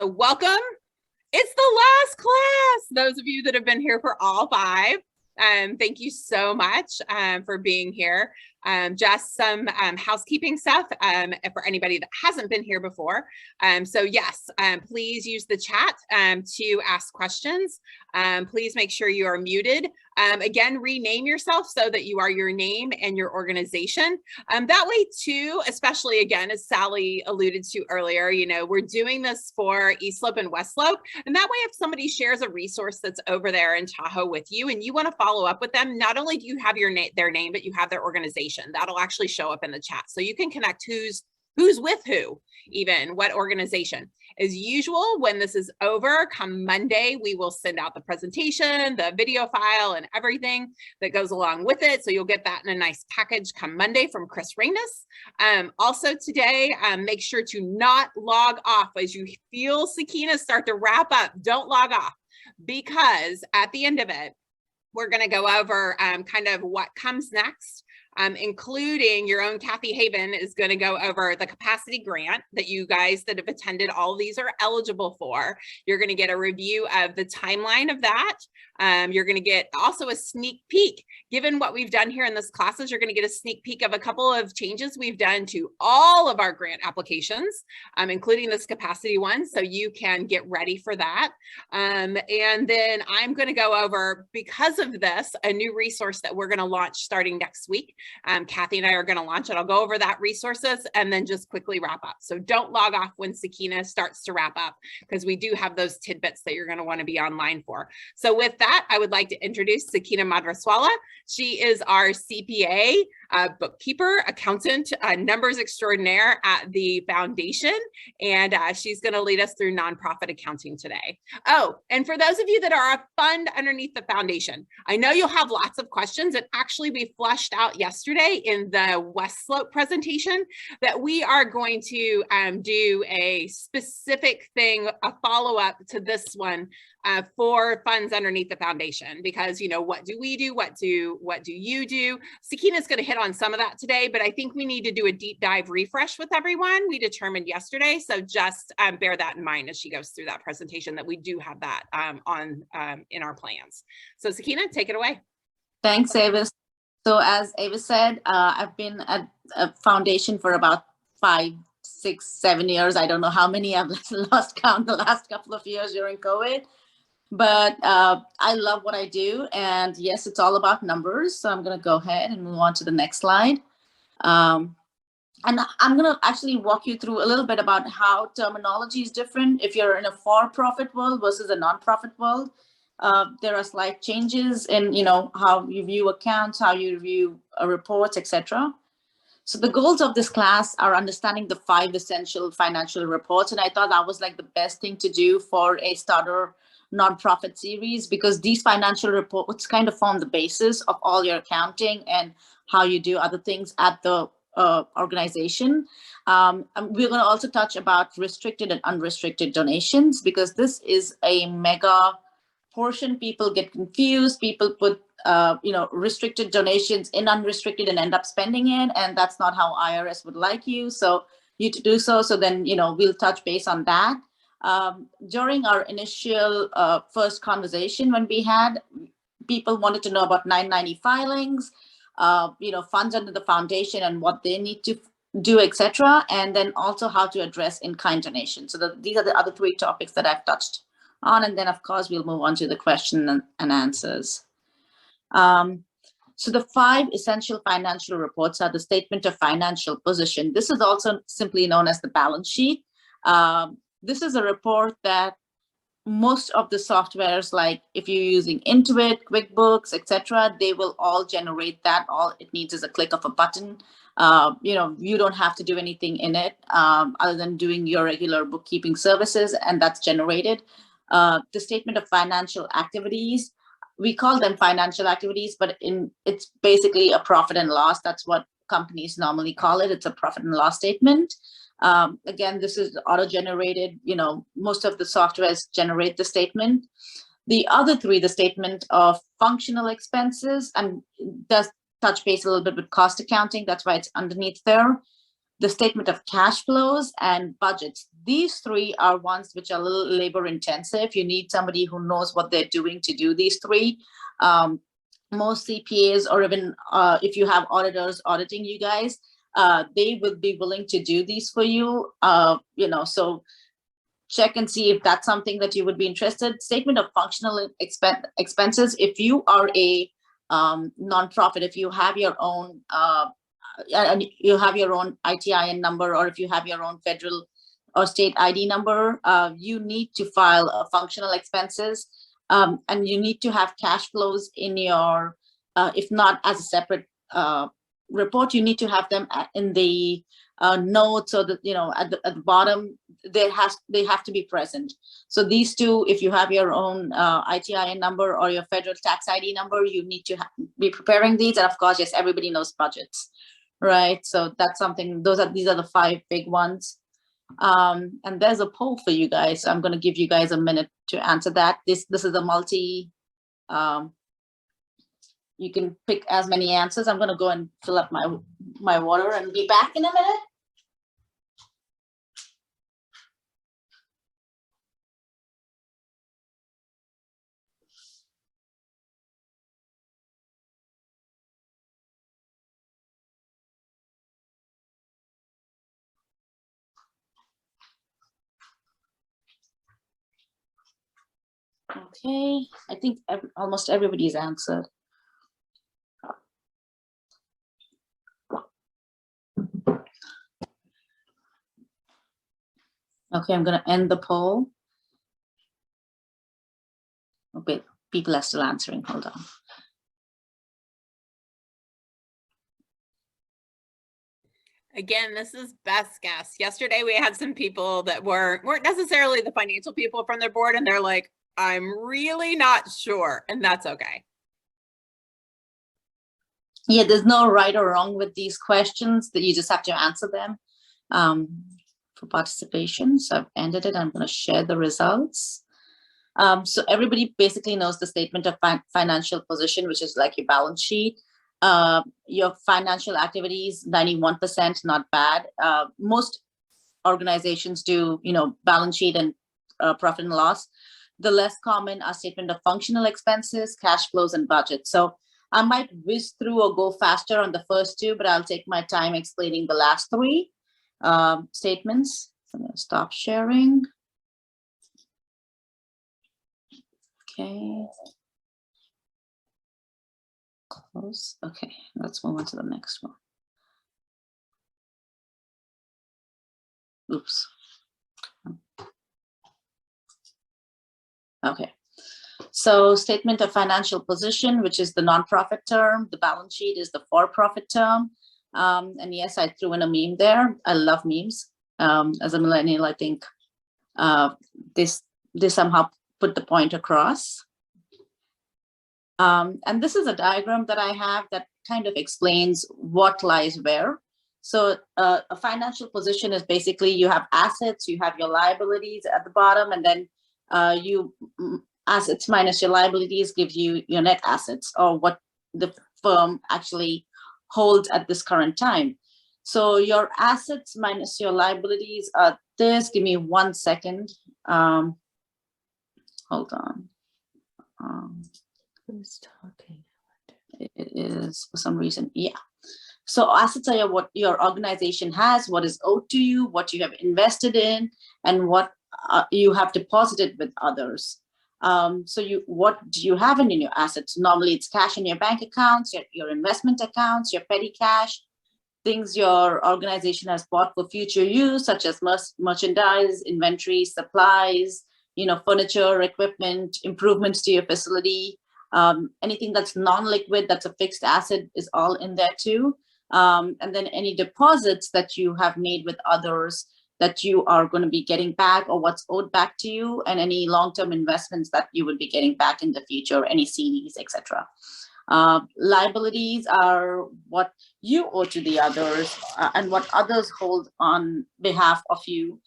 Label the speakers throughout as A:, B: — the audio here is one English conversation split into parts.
A: So welcome. It's the last class. Those of you that have been here for all five, thank you so much for being here. Just some housekeeping stuff for anybody that hasn't been here before. So yes, please use the chat to ask questions. Please make sure you are muted. Again, rename yourself so that you are your name and your organization. That way too, especially again, as Sally alluded to earlier, you know, we're doing this for East Slope and West Slope. And that way, if somebody shares a resource that's over there in Tahoe with you and you want to follow up with them, not only do you have their name, but you have their organization. That'll actually show up in the chat. So you can connect who's with who, even what organization. As usual, when this is over, come Monday, we will send out the presentation, the video file, and everything that goes along with it. So you'll get that in a nice package come Monday from Chris Reynes. Also today, make sure to not log off as you feel Sakina start to wrap up. Don't log off, because at the end of it, we're going to go over kind of what comes next. Including your own Kathy Haven is going to go over the capacity grant that you guys that have attended all of these are eligible for. You're going to get a review of the timeline of that. You're going to get also a sneak peek. Given what we've done here in this classes, you're going to get a sneak peek of a couple of changes we've done to all of our grant applications, including this capacity one, so you can get ready for that. And then I'm going to go over, because of this, a new resource that we're going to launch starting next week. Kathy and I are going to launch it. I'll go over that resources and then just quickly wrap up. So don't log off when Sakina starts to wrap up, because we do have those tidbits that you're going to want to be online for. So with that, I would like to introduce Sakina Madraswala. She is our CPA, bookkeeper, accountant, numbers extraordinaire at the foundation. And she's going to lead us through nonprofit accounting today. Oh, and for those of you that are a fund underneath the foundation, I know you'll have lots of questions. And actually, we flushed out yesterday in the West Slope presentation that we are going to do a specific thing, a follow-up to this one for funds underneath the foundation, because, you know, what do we do? What do you do? Sakina's going to hit on some of that today, but I think we need to do a deep dive refresh with everyone. We determined yesterday. So just bear that in mind as she goes through that presentation, that we do have that in our plans. So Sakina, take it away.
B: Thanks, Avis. So as Avis said, I've been at a foundation for about 5, 6, 7 years. I don't know how many. I've lost count the last couple of years during COVID. But I love what I do. And yes, it's all about numbers. So I'm going to go ahead and move on to the next slide. And I'm going to actually walk you through a little bit about how terminology is different if you're in a for-profit world versus a non-profit world. There are slight changes in, you know, how you view accounts, how you review reports, etc. So the goals of this class are understanding the 5 essential financial reports. And I thought that was like the best thing to do for a starter nonprofit series, because these financial reports kind of form the basis of all your accounting and how you do other things at the organization. And we're going to also touch about restricted and unrestricted donations, because this is a mega portion. People get confused. People put restricted donations in unrestricted and end up spending it, and that's not how IRS would like you to do so. So then, you know, we'll touch base on that. During our initial first conversation, when we had, people wanted to know about 990 filings, funds under the foundation and what they need to do, etc. And then also how to address in-kind donations. So these are the other 3 topics that I've touched on. And then, of course, we'll move on to the question and answers. So the 5 essential financial reports are the statement of financial position. This is also simply known as the balance sheet. This is a report that most of the softwares, like if you're using Intuit, QuickBooks, etc., they will all generate that. All it needs is a click of a button. You don't have to do anything in it other than doing your regular bookkeeping services, and that's generated. The statement of financial activities, we call them financial activities, but it's basically a profit and loss. That's what companies normally call it. It's a profit and loss statement. Again, this is auto-generated. You know, most of the softwares generate the statement. The other 3, the statement of functional expenses, and does touch base a little bit with cost accounting. That's why it's underneath there. The statement of cash flows and budgets. These three are ones which are a little labor intensive. You need somebody who knows what they're doing to do these three. Most CPAs, or even if you have auditors auditing you guys, they will be willing to do these for you. So check and see if that's something that you would be interested. Statement of functional expenses. If you are a nonprofit, if you have your own ITIN number, or if you have your own federal or state ID number, you need to file a functional expenses, and you need to have cash flows in your, if not as a separate report, you need to have them in the notes, or at the bottom they have to be present. So these two, if you have your own ITIN number or your federal tax ID number, you need to be preparing these. And of course, yes, everybody knows budgets, right? So that's something. These are the 5 big ones. And there's a poll for you guys. So I'm going to give you guys a minute to answer that. This is a multi. You can pick as many answers. I'm going to go and fill up my water and be back in a minute. Okay, I think almost everybody's answered. Okay, I'm going to end the poll. Okay, people are still answering. Hold on.
A: Again, this is best guess. Yesterday, we had some people that weren't necessarily the financial people from their board, and they're like, I'm really not sure, and that's okay.
B: Yeah, there's no right or wrong with these questions, that you just have to answer them for participation. So I've ended it. I'm going to share the results. So everybody basically knows the statement of financial position, which is like your balance sheet. Your financial activities, 91%, not bad. Most organizations do, balance sheet and profit and loss. The less common are statement of functional expenses, cash flows, and budget. So I might whiz through or go faster on the first two, but I'll take my time explaining the last 3 statements. I'm going to stop sharing. Okay. Close. Okay, let's move on to the next one. Oops. Okay. So statement of financial position, which is the nonprofit term. The balance sheet is the for-profit term. And yes, I threw in a meme there. I love memes. As a millennial, I think this somehow put the point across. And this is a diagram that I have that kind of explains what lies where. So a financial position is basically you have assets, you have your liabilities at the bottom, and then assets minus your liabilities gives you your net assets, or what the firm actually holds at this current time. So your assets minus your liabilities are this. Give me 1 second. Hold on.
C: Who's talking?
B: It is for some reason. Yeah. So assets are what your organization has, what is owed to you, what you have invested in, and what you have deposited with others. So what do you have in your assets? Normally it's cash in your bank accounts, your investment accounts, your petty cash, things your organization has bought for future use, such as merchandise, inventory, supplies, furniture, equipment, improvements to your facility. Anything that's non-liquid, that's a fixed asset, is all in there too. And then any deposits that you have made with others that you are going to be getting back, or what's owed back to you, and any long-term investments that you would be getting back in the future, any CDs, etc. Liabilities are what you owe to the others and what others hold on behalf of you.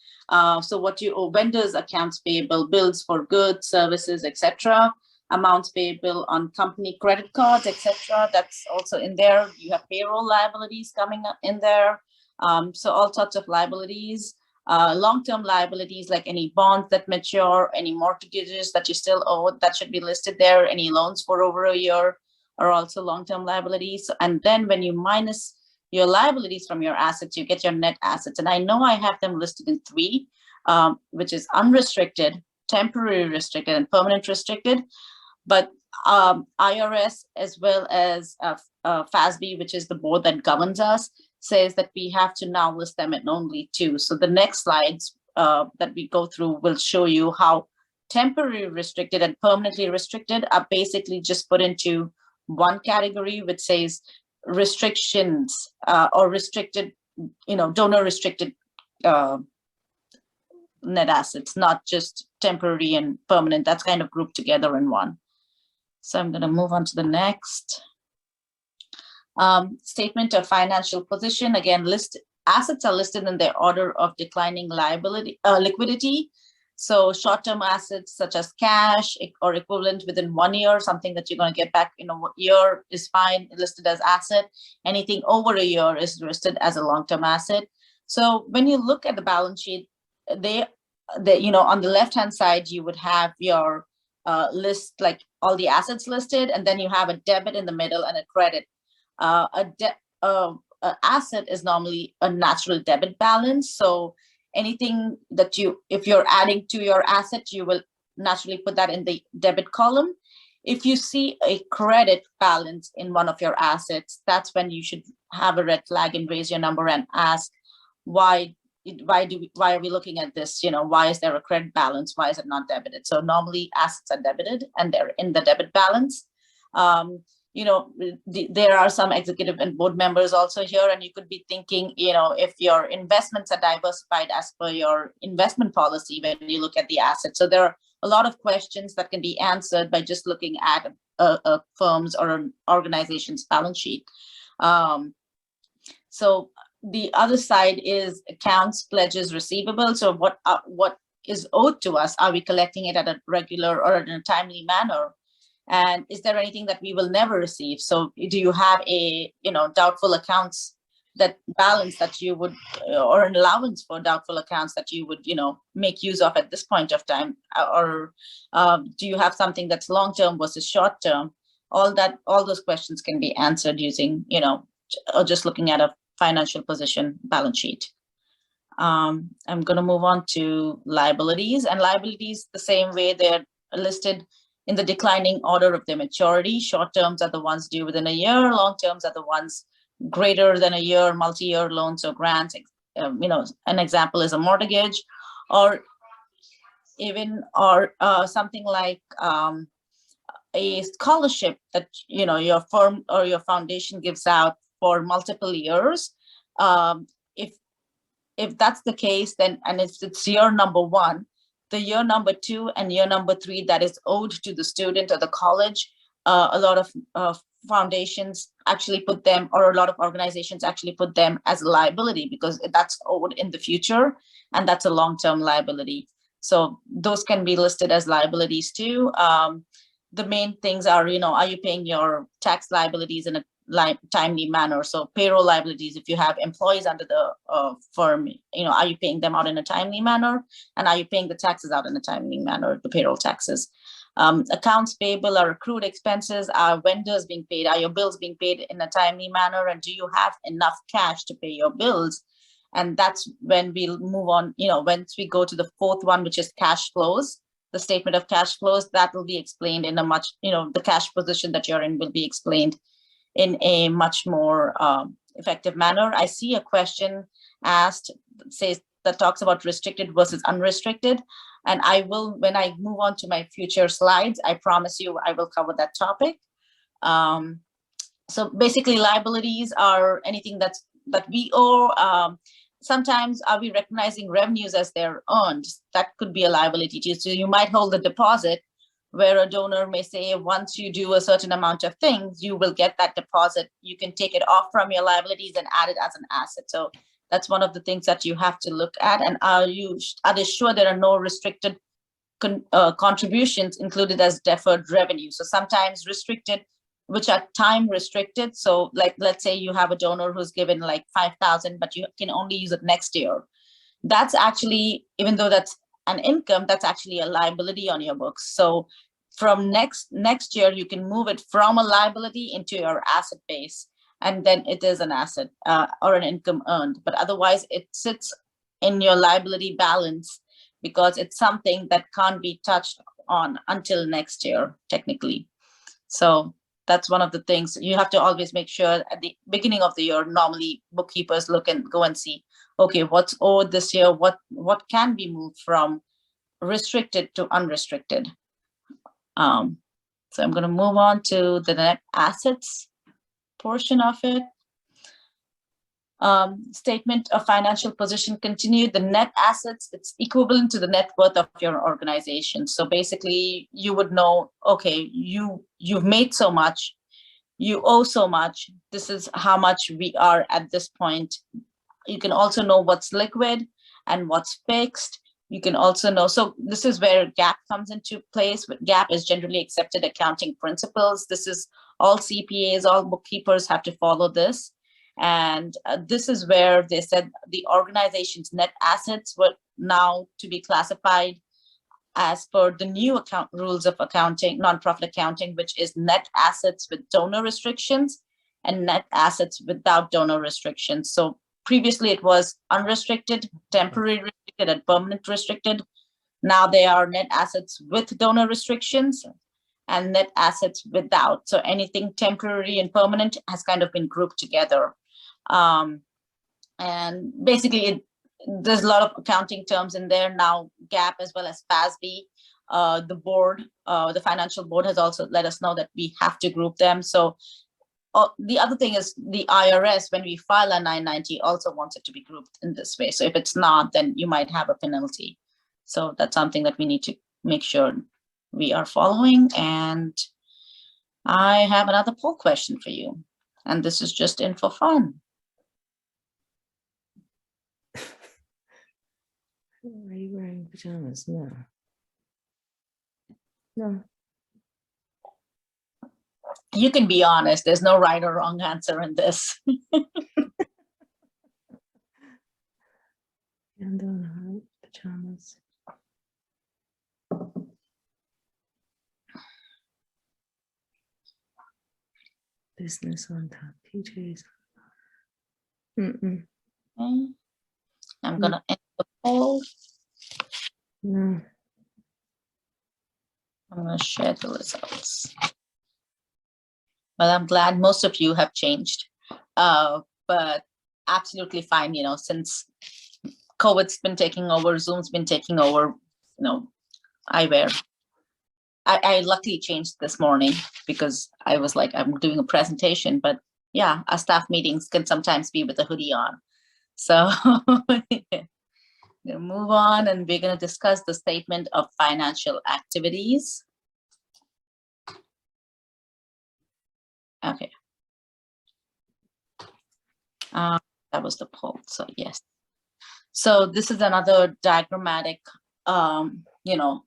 B: So what you owe vendors, accounts payable, bills for goods, services, etc. Amounts payable on company credit cards, etc. That's also in there. You have payroll liabilities coming up in there. So all sorts of liabilities. Long-term liabilities, like any bonds that mature, any mortgages that you still owe, that should be listed there. Any loans for over a year are also long-term liabilities. And then when you minus your liabilities from your assets, you get your net assets. And I know I have them listed in three, which is unrestricted, temporary restricted, and permanent restricted. But IRS, as well as FASB, which is the board that governs us, says that we have to now list them in only two. So the next slides that we go through will show you how temporary restricted and permanently restricted are basically just put into one category, which says restrictions or restricted, donor restricted net assets, not just temporary and permanent. That's kind of grouped together in one. So I'm going to move on to the next. Statement of financial position. Again, assets are listed in their order of declining liquidity. So short-term assets such as cash or equivalent within 1 year, something that you're going to get back in a year, is fine, listed as asset. Anything over a year is listed as a long-term asset. So when you look at the balance sheet, on the left-hand side, you would have your list, like all the assets listed, and then you have a debit in the middle and a credit. An asset is normally a natural debit balance. So anything that if you're adding to your asset, you will naturally put that in the debit column. If you see a credit balance in one of your assets, that's when you should have a red flag and raise your number and ask, why are we looking at this? Why is there a credit balance? Why is it not debited? So normally assets are debited and they're in the debit balance. There are some executive and board members also here, and you could be thinking, if your investments are diversified as per your investment policy when you look at the assets. So there are a lot of questions that can be answered by just looking at a firm's or an organization's balance sheet. So the other side is accounts, pledges, receivable. So what is owed to us? Are we collecting it at a regular or in a timely manner? And is there anything that we will never receive? So do you have a doubtful accounts that balance that you would, or an allowance for doubtful accounts that you would make use of at this point of time? Or do you have something that's long-term versus short-term? All those questions can be answered using or just looking at a financial position balance sheet. I'm going to move on to liabilities, and liabilities the same way. They're listed in the declining order of their maturity. Short terms are the ones due within a year. Long terms are the ones greater than a year, multi-year loans or grants. An example is a mortgage, or something like a scholarship that your firm or your foundation gives out for multiple years. If that's the case, then, and if it's year number one, the year number two and year number three that is owed to the student or the college, a lot of foundations actually put them, or a lot of organizations actually put them as a liability because that's owed in the future, and that's a long-term liability. So those can be listed as liabilities too. The main things are, are you paying your tax liabilities in a timely manner? So payroll liabilities, if you have employees under the firm, are you paying them out in a timely manner? And are you paying the taxes out in a timely manner, the payroll taxes? Accounts payable are accrued expenses. Are vendors being paid? Are your bills being paid in a timely manner? And do you have enough cash to pay your bills? And that's when we'll move on, once we go to the fourth one, which is cash flows. The statement of cash flows, that will be explained in a much, the cash position that you're in will be explained in a much more effective manner. I see a question asked that talks about restricted versus unrestricted. And I will, when I move on to my future slides, I promise you I will cover that topic. So basically liabilities are anything that we owe. Sometimes are we recognizing revenues as they're earned? That could be a liability too. So you might hold a deposit where a donor may say, once you do a certain amount of things, you will get that deposit. You can take it off from your liabilities and add it as an asset. So that's one of the things that you have to look at. And are they sure there are no restricted contributions included as deferred revenue? So sometimes restricted, which are time restricted. So like, let's say you have a donor who's given like 5,000, but you can only use it next year. that's actually, even though that's an income, that's actually a liability on your books. So from next year, you can move it from a liability into your asset base, and then it is an asset or an income earned. But otherwise, it sits in your liability balance because it's something that can't be touched on until next year, technically. So that's one of the things you have to always make sure at the beginning of the year. Normally, bookkeepers look and go and see, okay, what's owed this year? What can be moved from restricted to unrestricted? So I'm going to move on to the net assets portion of it. Statement of financial position continued. The net assets, it's equivalent to the net worth of your organization. So basically, you would know, okay, you've made so much, you owe so much. This is how much we are at this point. You can also know what's liquid and what's fixed. You can also know, so this is where GAAP comes into place. GAAP is generally accepted accounting principles. This is all CPAs, all bookkeepers have to follow this. And this is where they said the organization's net assets were now to be classified as per the new account rules of accounting, nonprofit accounting, which is net assets with donor restrictions and net assets without donor restrictions. So previously it was unrestricted, temporary restricted, and permanent restricted. Now they are net assets with donor restrictions and net assets without. So anything temporary and permanent has kind of been grouped together. And basically, there's a lot of accounting terms in there now, GAAP as well as FASB. The board, the financial board has also let us know that we have to group them. So the other thing is the IRS, when we file a 990, also wants it to be grouped in this way. So if it's not, then you might have a penalty. So that's something that we need to make sure we are following. And I have another poll question for you. And this is just in for fun.
C: Are you wearing pajamas? No. No.
B: You can be honest. There's no right or wrong answer in this.
C: I'm doing pajamas. Business on top, PJs. Mm-mm.
B: Okay. I'm going to end the poll.
C: No.
B: I'm going to share the results. Well, I'm glad most of you have changed, but absolutely fine. You know, since COVID's been taking over, Zoom's been taking over, you know, I luckily changed this morning because I was like, I'm doing a presentation, but yeah, our staff meetings can sometimes be with a hoodie on. So we'll move on, and we're going to discuss the statement of financial activities. Okay. That was the poll. So yes. So this is another diagrammatic, you know,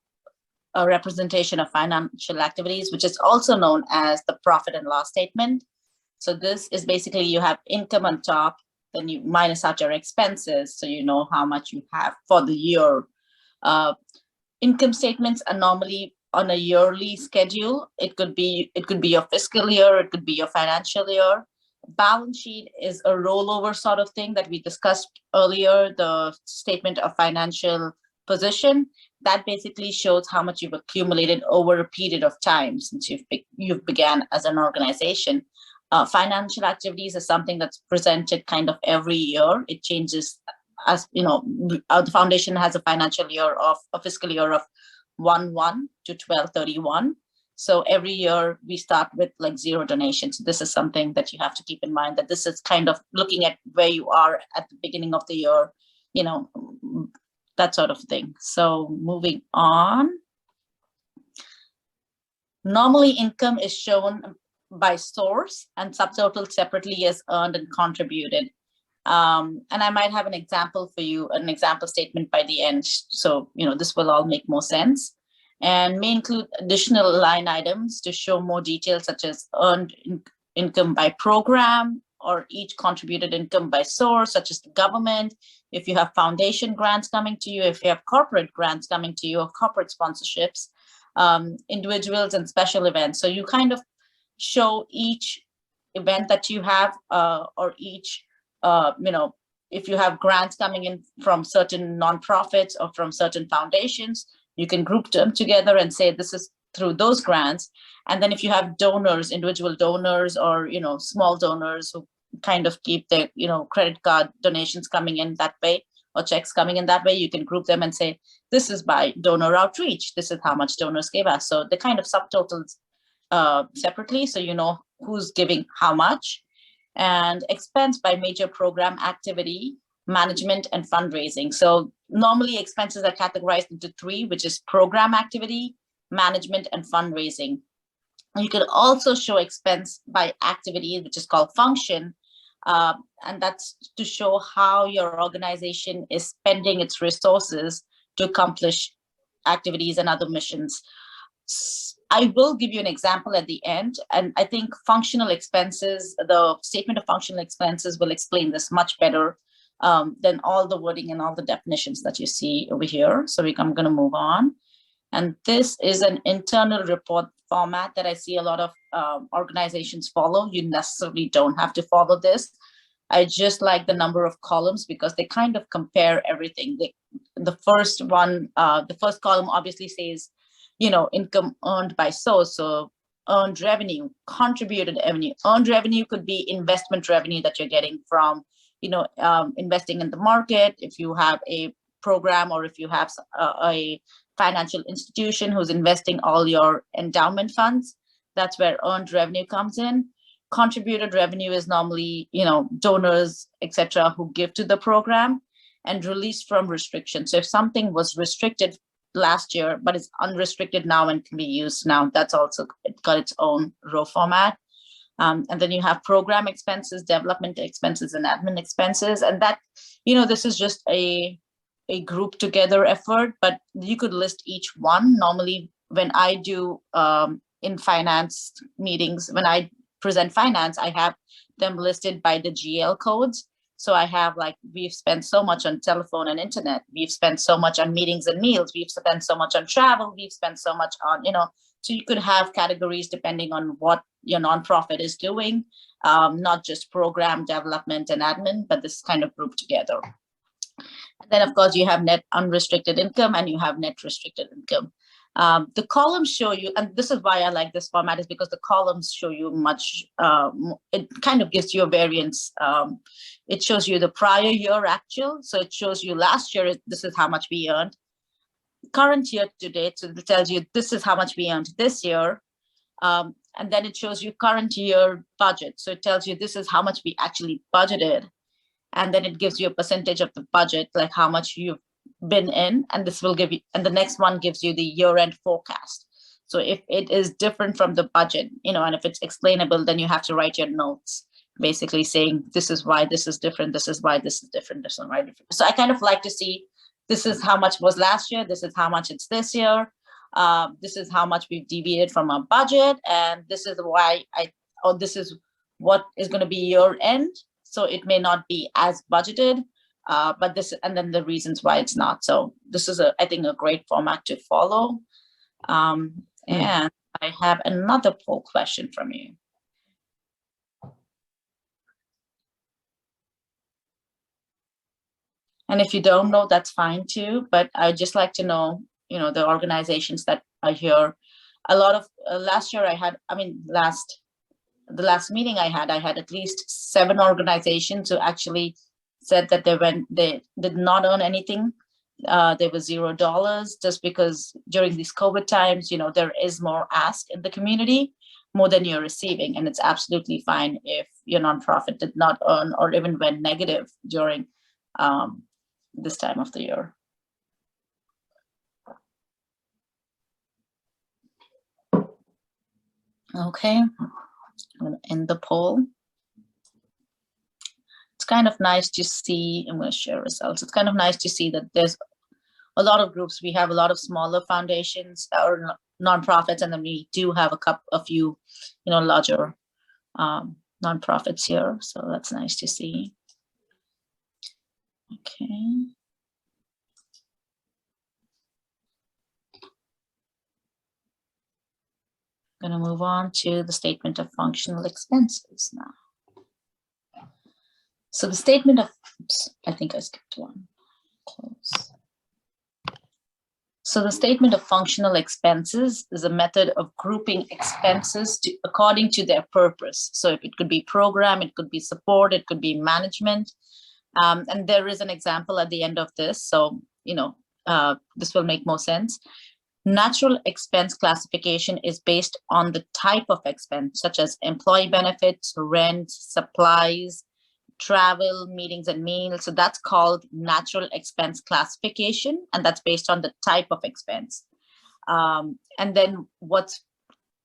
B: a representation of financial activities, which is also known as the profit and loss statement. So this is basically you have income on top, then you minus out your expenses, so you know how much you have for the year. Income statements are normally on a yearly schedule. It could be your fiscal year, it could be your financial year. Balance sheet is a rollover sort of thing that we discussed earlier, the statement of financial position. That basically shows how much you've accumulated over a period of time since you've began as an organization. Financial activities is something that's presented kind of every year. It changes as, you know, the foundation has a financial year of a fiscal year of 1/1 to 12/31. So every year we start with like 0 donations. This is something that you have to keep in mind, that this is kind of looking at where you are at the beginning of the year, you know, that sort of thing. So moving on. Normally income is shown by source and subtotal separately as earned and contributed. And I might have an example for you, an example statement by the end. So, you know, this will all make more sense, and may include additional line items to show more details, such as earned income by program, or each contributed income by source, such as the government, if you have foundation grants coming to you, if you have corporate grants coming to you, or corporate sponsorships, individuals and special events. So you kind of show each event that you have, or each, if you have grants coming in from certain nonprofits or from certain foundations, you can group them together and say this is through those grants. And then if you have donors, individual donors, or small donors who kind of keep their credit card donations coming in that way, or checks coming in that way, you can group them and say this is by donor outreach, this is how much donors gave us. So the kind of subtotals separately, so you know who's giving how much. And expense by major program activity, management, and fundraising. So normally expenses are categorized into three, which is program activity, management, and fundraising. You can also show expense by activity, which is called function, and that's to show how your organization is spending its resources to accomplish activities and other missions. I will give you an example at the end, and I think functional expenses, the statement of functional expenses will explain this much better than all the wording and all the definitions that you see over here. So I'm going to move on. And this is an internal report format that I see a lot of organizations follow. You necessarily don't have to follow this. I just like the number of columns because they kind of compare everything. The first one, the first column obviously says, income earned by source. So earned revenue, contributed revenue. Earned revenue could be investment revenue that you're getting from, investing in the market. If you have a program, or if you have a financial institution who's investing all your endowment funds, that's where earned revenue comes in. Contributed revenue is normally, donors, etc., who give to the program. And released from restriction. So if something was restricted last year, but it's unrestricted now and can be used now, that's also got its own row format. And then you have program expenses, development expenses, and admin expenses. And that, this is just a group together effort, but you could list each one. Normally, when I do in finance meetings, when I present finance, I have them listed by the GL codes. So I have we've spent so much on telephone and internet. We've spent so much on meetings and meals. We've spent so much on travel. We've spent so much on, so you could have categories depending on what your nonprofit is doing, not just program development and admin, but this kind of grouped together. And then, of course, you have net unrestricted income and you have net restricted income. The columns show you, and this is why I like this format, is because the columns show you much, it kind of gives you a variance. It shows you the prior year actual. So it shows you last year, this is how much we earned. Current year to date, so it tells you this is how much we earned this year. And then it shows you current year budget. So it tells you this is how much we actually budgeted. And then it gives you a percentage of the budget, like how much you've been in, and this will give you, and the next one gives you the year-end forecast. So if it is different from the budget, and if it's explainable, then you have to write your notes, basically saying this is why this is different, this is why this is different, this is why different. So I kind of like to see this is how much was last year, this is how much it's this year, this is how much we've deviated from our budget, and this is why this is what is going to be year end. So it may not be as budgeted. But this, and then the reasons why it's not. So this is I think a great format to follow. And I have another poll question from you. And if you don't know, that's fine too, but I just like to know, the organizations that are here. A lot of last year the last meeting I had at least 7 organizations who actually said that they did not earn anything. There was $0, just because during these COVID times, there is more ask in the community, more than you're receiving. And it's absolutely fine if your nonprofit did not earn or even went negative during this time of the year. Okay, I'm going to end the poll. It's kind of nice to see, I'm going to share results. It's kind of nice to see that there's a lot of groups. We have a lot of smaller foundations or nonprofits, and then we do have a few, larger nonprofits here, so that's nice to see. Okay. Going to move on to the statement of functional expenses now. So the statement of, oops, I think I skipped one. Close. So the statement of functional expenses is a method of grouping expenses according to their purpose. So if it could be program, it could be support, it could be management. And there is an example at the end of this. So, this will make more sense. Natural expense classification is based on the type of expense, such as employee benefits, rent, supplies, travel, meetings and meals. So that's called natural expense classification, and that's based on the type of expense. And then what's,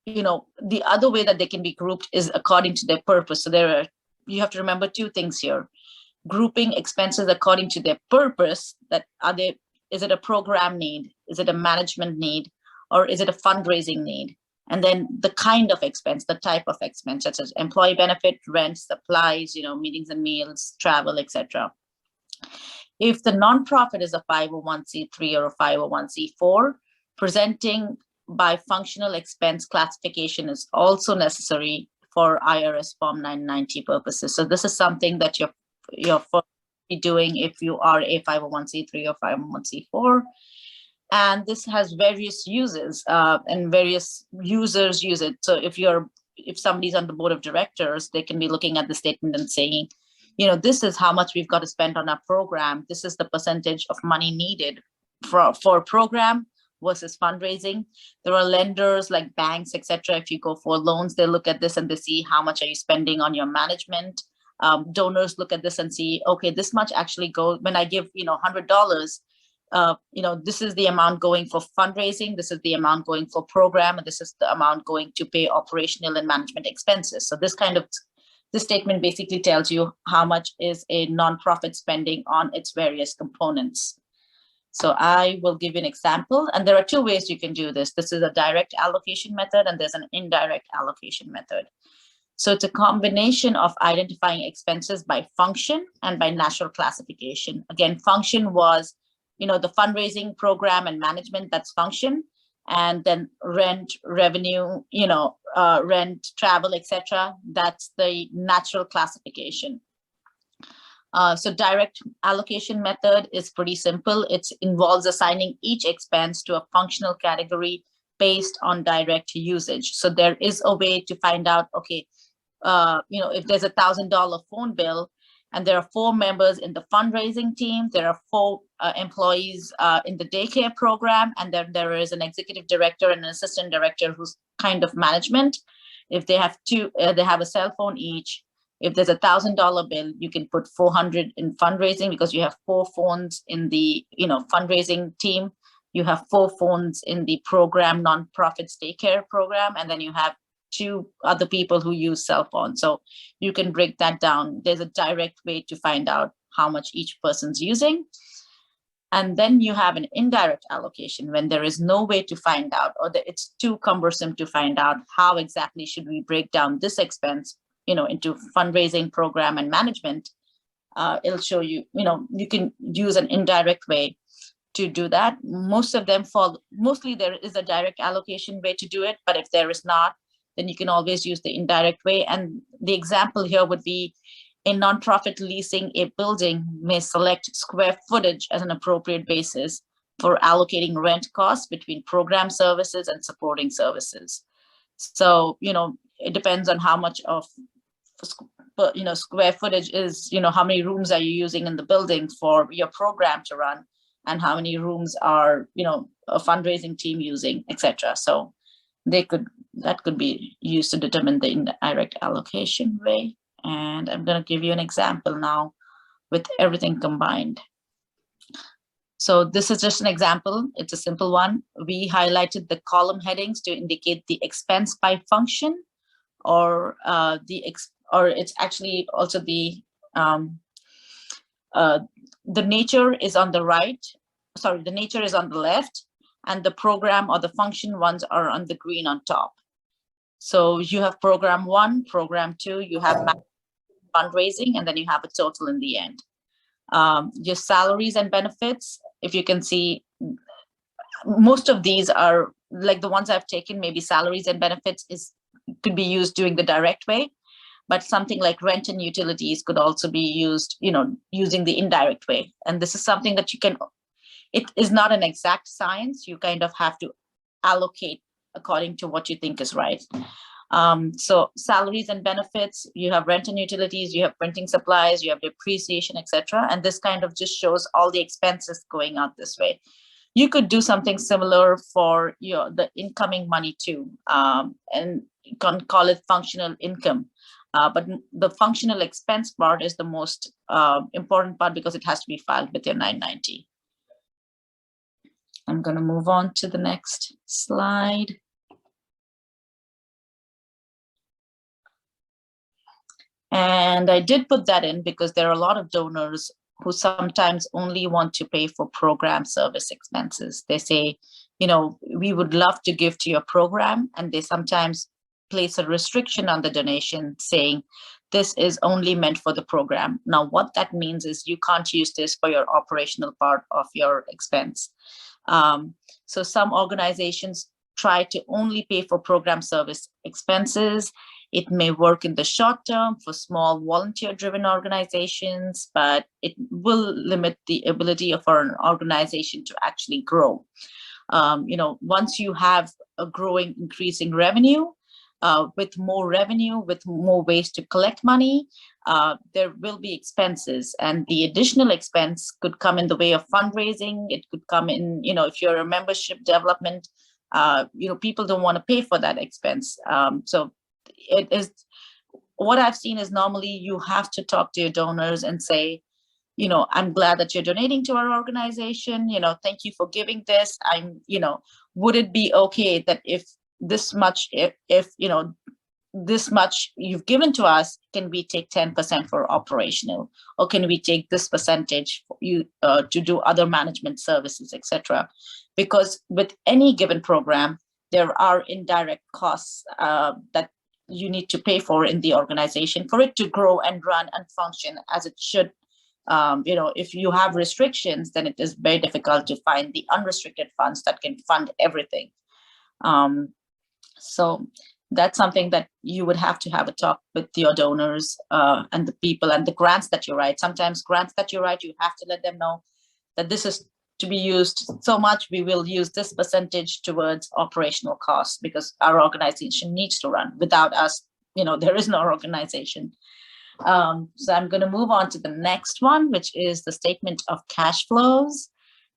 B: the other way that they can be grouped is according to their purpose. So you have to remember two things here. Grouping expenses according to their purpose, is it a program need? Is it a management need? Or is it a fundraising need? And then the kind of expense, the type of expense, such as employee benefit, rent, supplies, meetings and meals, travel, etc. If the nonprofit is a 501c3 or a 501c4, presenting by functional expense classification is also necessary for IRS Form 990 purposes. So this is something that you're doing if you are a 501c3 or 501c4. And this has various uses and various users use it. So if somebody's on the board of directors, they can be looking at the statement and saying, this is how much we've got to spend on our program. This is the percentage of money needed for a program versus fundraising. There are lenders like banks, etc. If you go for loans, they look at this and they see how much are you spending on your management. Donors look at this and see, okay, this much actually goes when I give, $100. This is the amount going for fundraising. This is the amount going for program, and this is the amount going to pay operational and management expenses. So this statement basically tells you how much is a nonprofit spending on its various components. So I will give you an example, and there are two ways you can do this. This is a direct allocation method, and there's an indirect allocation method. So it's a combination of identifying expenses by function and by natural classification. Again, function was, the fundraising program and management, that's function. And then rent, revenue, rent, travel, etc. That's the natural classification. So direct allocation method is pretty simple. It involves assigning each expense to a functional category based on direct usage. So there is a way to find out, okay, if there's $1,000 phone bill and there are 4 members in the fundraising team, there are 4 employees in the daycare program, and then there is an executive director and an assistant director who's kind of management. If they have they have a cell phone each. If there's $1,000 bill, you can put 400 in fundraising because you have 4 phones in the fundraising team. You have 4 phones in the program, nonprofits daycare program, and then you have 2 other people who use cell phones. So you can break that down. There's a direct way to find out how much each person's using. And then you have an indirect allocation when there is no way to find out, or that it's too cumbersome to find out how exactly should we break down this expense, into fundraising, program, and management. It'll show you, you can use an indirect way to do that. Mostly there is a direct allocation way to do it, but if there is not, then you can always use the indirect way. And the example here would be a nonprofit leasing a building may select square footage as an appropriate basis for allocating rent costs between program services and supporting services. So, it depends on how much of, square footage is, how many rooms are you using in the building for your program to run, and how many rooms are, a fundraising team using, etc. So that could be used to determine the indirect allocation way. And I'm going to give you an example now with everything combined. So this is just an example. It's a simple one. We highlighted the column headings to indicate the expense by function, or it's actually also the nature is on the right. Sorry, the nature is on the left, and the program or the function ones are on the green on top. So you have program 1, program 2, you have fundraising, and then you have a total in the end. Your salaries and benefits, if you can see, most of these are like the ones I've taken, maybe salaries and benefits could be used doing the direct way, but something like rent and utilities could also be used, using the indirect way. And this is something that it is not an exact science. You kind of have to allocate according to what you think is right. So salaries and benefits, you have rent and utilities, you have printing supplies, you have depreciation, etc. And this kind of just shows all the expenses going out this way. You could do something similar for the incoming money too, and you can call it functional income. But the functional expense part is the most important part because it has to be filed with your 990. I'm going to move on to the next slide. And I did put that in because there are a lot of donors who sometimes only want to pay for program service expenses. They say, we would love to give to your program, and they sometimes place a restriction on the donation saying, this is only meant for the program. Now, what that means is you can't use this for your operational part of your expense. So some organizations try to only pay for program service expenses. It may work in the short term for small volunteer-driven organizations, but it will limit the ability for an organization to actually grow. Once you have a growing, increasing revenue, with more revenue, with more ways to collect money, there will be expenses, and the additional expense could come in the way of fundraising. It could come in, if you're a membership development, people don't want to pay for that expense. So it is, what I've seen is normally you have to talk to your donors and say, I'm glad that you're donating to our organization. Thank you for giving this. Would it be okay that if this much, this much you've given to us, can we take 10% for operational, or can we take this percentage for you to do other management services, etc. Because with any given program, there are indirect costs that you need to pay for in the organization for it to grow and run and function as it should. If you have restrictions, then it is very difficult to find the unrestricted funds that can fund everything. So that's something that you would have to have a talk with your donors and the people and the grants that you write. Sometimes grants that you write, you have to let them know that this is to be used so much, we will use this percentage towards operational costs because our organization needs to run. Without us, there is no organization. So I'm going to move on to the next one, which is the statement of cash flows.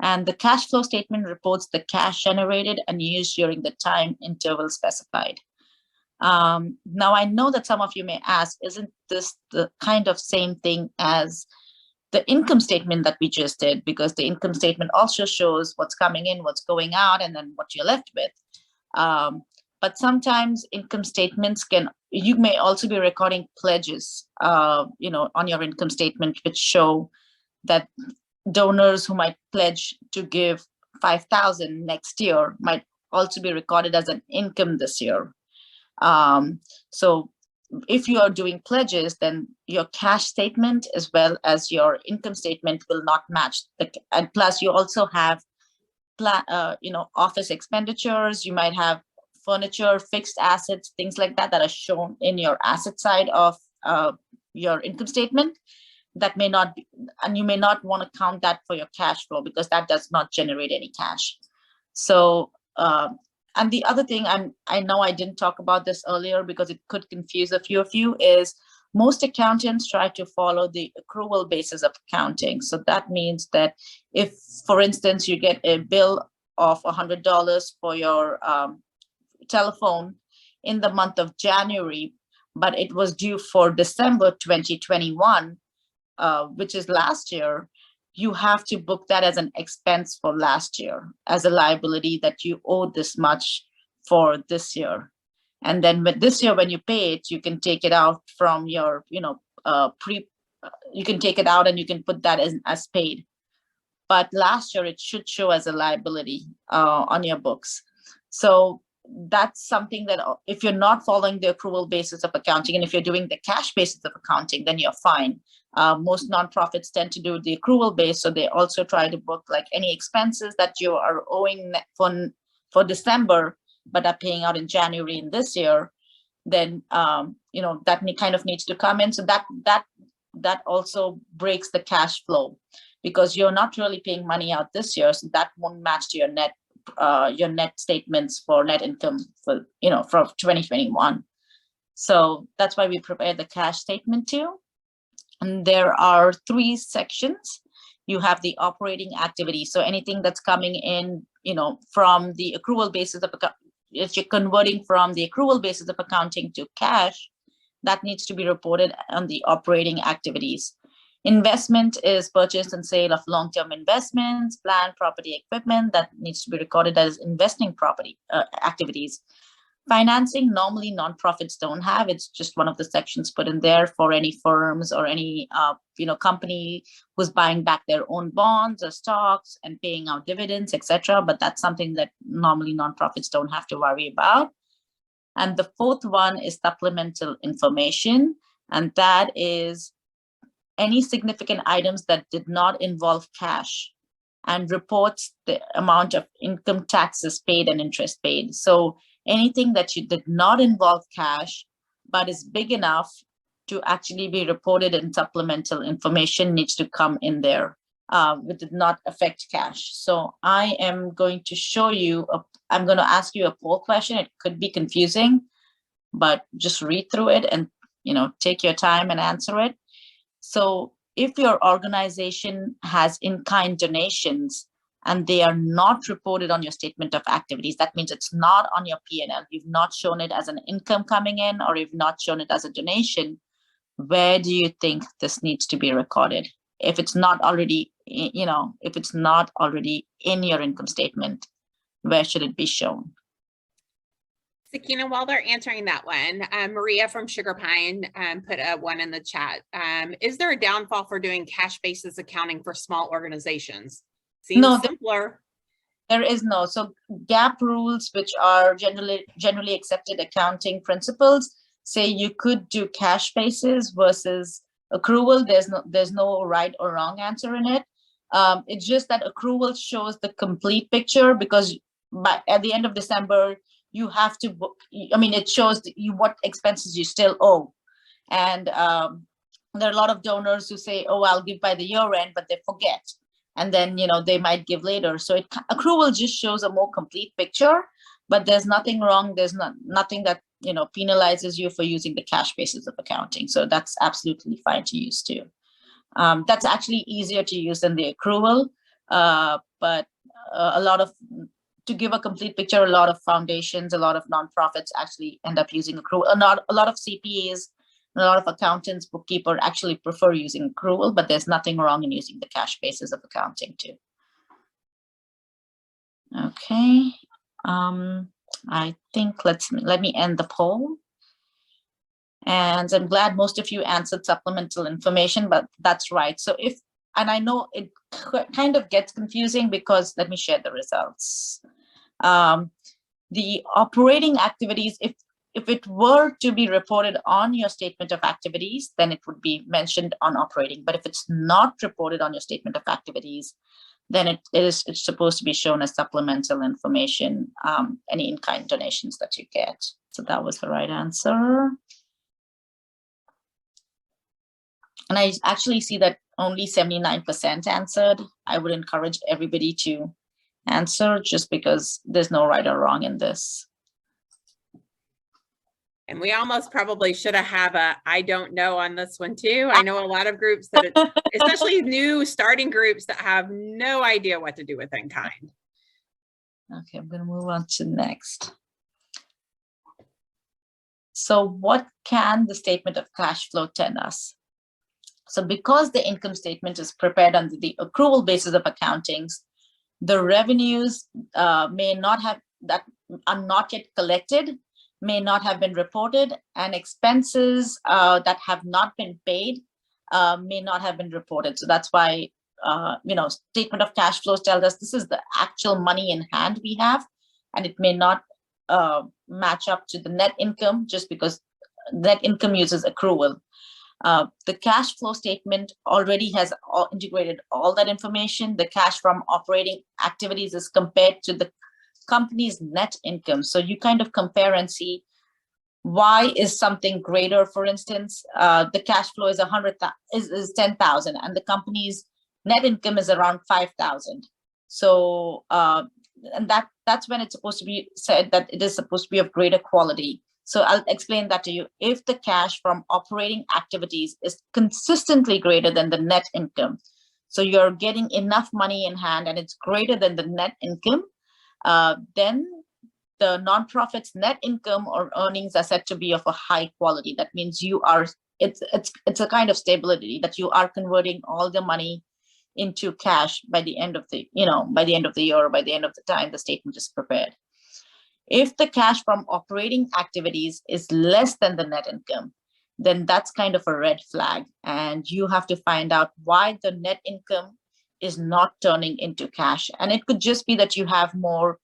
B: And the cash flow statement reports the cash generated and used during the time interval specified. Now, I know that some of you may ask, isn't this the kind of same thing as the income statement that we just did? Because the income statement also shows what's coming in, what's going out, and then what you're left with. But sometimes income statements you may also be recording pledges, on your income statement, which show that donors who might pledge to give 5,000 next year might also be recorded as an income this year. So if you are doing pledges, then your cash statement as well as your income statement will not match. And plus you also have, office expenditures. You might have furniture, fixed assets, things like that are shown in your asset side of your income statement. That may not be, and you may not want to count that for your cash flow because that does not generate any cash. So, and the other thing, I know I didn't talk about this earlier because it could confuse a few of you, is most accountants try to follow the accrual basis of accounting. So that means that if, for instance, you get a bill of $100 for your telephone in the month of January, but it was due for December 2021, which is last year, you have to book that as an expense for last year, as a liability that you owe this much for this year. And then this year, when you pay it, you can take it out from your, you can take it out and you can put that as paid. But last year, it should show as a liability on your books. So that's something that if you're not following the accrual basis of accounting, and if you're doing the cash basis of accounting, then you're fine. Most nonprofits tend to do the accrual base, so they also try to book like any expenses that you are owing for December, but are paying out in January in this year. Then that kind of needs to come in. So that also breaks the cash flow, because you're not really paying money out this year, so that won't match to your net statements for net income for 2021. So that's why we prepare the cash statement too. And there are 3 sections. You have the operating activity, so anything that's coming in from the accrual basis of if you're converting from the accrual basis of accounting to cash, that needs to be reported on the operating activities. Investment is purchase and sale of long-term investments, plant, property, equipment. That needs to be recorded as investing property activities. Financing, normally nonprofits don't have. It's just one of the sections put in there for any firms or any company who's buying back their own bonds or stocks and paying out dividends, etc. But that's something that normally nonprofits don't have to worry about. And the 4th one is supplemental information, and that is any significant items that did not involve cash, and reports the amount of income taxes paid and interest paid. So anything that you did not involve cash, but is big enough to actually be reported in supplemental information needs to come in there. It did not affect cash. So I am going to show you, I'm going to ask you a poll question. It could be confusing, but just read through it and take your time and answer it. So if your organization has in-kind donations and they are not reported on your statement of activities, that means it's not on your P&L. You've not shown it as an income coming in, or you've not shown it as a donation. Where do you think this needs to be recorded? If it's not already, if it's not already in your income statement, where should it be shown?
A: Sakina, while they're answering that one, Maria from Sugar Pine put a 1 in the chat. Is there a downfall for doing cash basis accounting for small organizations? Seems simpler.
B: There is no. So GAAP rules, which are generally accepted accounting principles, say you could do cash basis versus accrual. There's no right or wrong answer in it. It's just that accrual shows the complete picture, because at the end of December, you have to book. It shows you what expenses you still owe. And there are a lot of donors who say, oh, I'll give by the year end, but they forget. And then, they might give later. So accrual just shows a more complete picture, but there's nothing wrong. There's nothing that, penalizes you for using the cash basis of accounting. So that's absolutely fine to use too. That's actually easier to use than the accrual, but to give a complete picture, a lot of foundations, a lot of nonprofits actually end up using accrual. A lot of CPAs, a lot of accountants, bookkeeper actually prefer using accrual, but there's nothing wrong in using the cash basis of accounting too. Okay, I think let me end the poll. And I'm glad most of you answered supplemental information, but that's right. So and I know it kind of gets confusing because let me share the results. The operating activities, if it were to be reported on your statement of activities, then it would be mentioned on operating. But if it's not reported on your statement of activities, then it's supposed to be shown as supplemental information, any in-kind donations that you get. So that was the right answer. And I actually see that only 79% answered. I would encourage everybody to answer, just because there's no right or wrong in this.
A: And we almost probably should have a I don't know on this one too. I know a lot of groups that, especially new starting groups, that have no idea what to do with in-kind.
B: Okay, I'm going to move on to next. So what can the statement of cash flow tell us? So because the income statement is prepared under the accrual basis of accountings, the revenues may not have, that are not yet collected, may not have been reported, and expenses that have not been paid may not have been reported. So that's why, statement of cash flows tells us this is the actual money in hand we have, and it may not match up to the net income just because net income uses accrual. The cash flow statement already has integrated all that information. The cash from operating activities is compared to the company's net income. So you kind of compare and see why is something greater. For instance, the cash flow is 10,000 and the company's net income is around 5,000. So and that's when it's supposed to be said that it is supposed to be of greater quality. So I'll explain that to you. If the cash from operating activities is consistently greater than the net income, so you're getting enough money in hand and it's greater than the net income, then the nonprofit's net income or earnings are said to be of a high quality. That means it's a kind of stability that you are converting all the money into cash by the end of the, by the end of the year or by the end of the time the statement is prepared. If the cash from operating activities is less than the net income, then that's kind of a red flag. And you have to find out why the net income is not turning into cash. And it could just be that you have more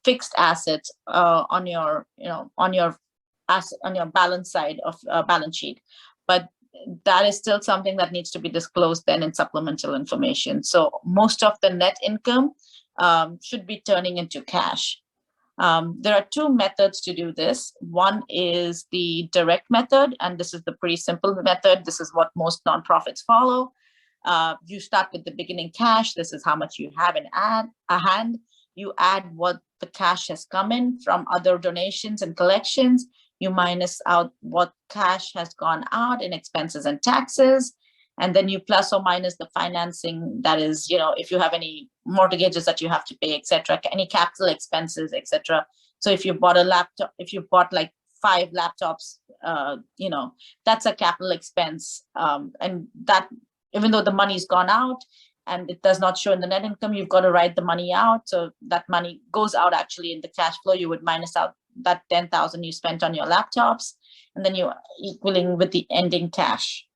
B: fixed assets on your balance side of balance sheet. But that is still something that needs to be disclosed then in supplemental information. So most of the net income should be turning into cash. There are two methods to do this. One is the direct method, and this is the pretty simple method. This is what most nonprofits follow. You start with the beginning cash. This is how much you have in hand. You add what the cash has come in from other donations and collections. You minus out what cash has gone out in expenses and taxes. And then you plus or minus the financing, that is, if you have any mortgages that you have to pay, etc., any capital expenses, etc. So if you bought a laptop, if you bought like 5 laptops, that's a capital expense. And that, even though the money's gone out and it does not show in the net income, you've got to write the money out. So that money goes out actually in the cash flow. You would minus out that 10,000 you spent on your laptops, and then you're equaling with the ending cash.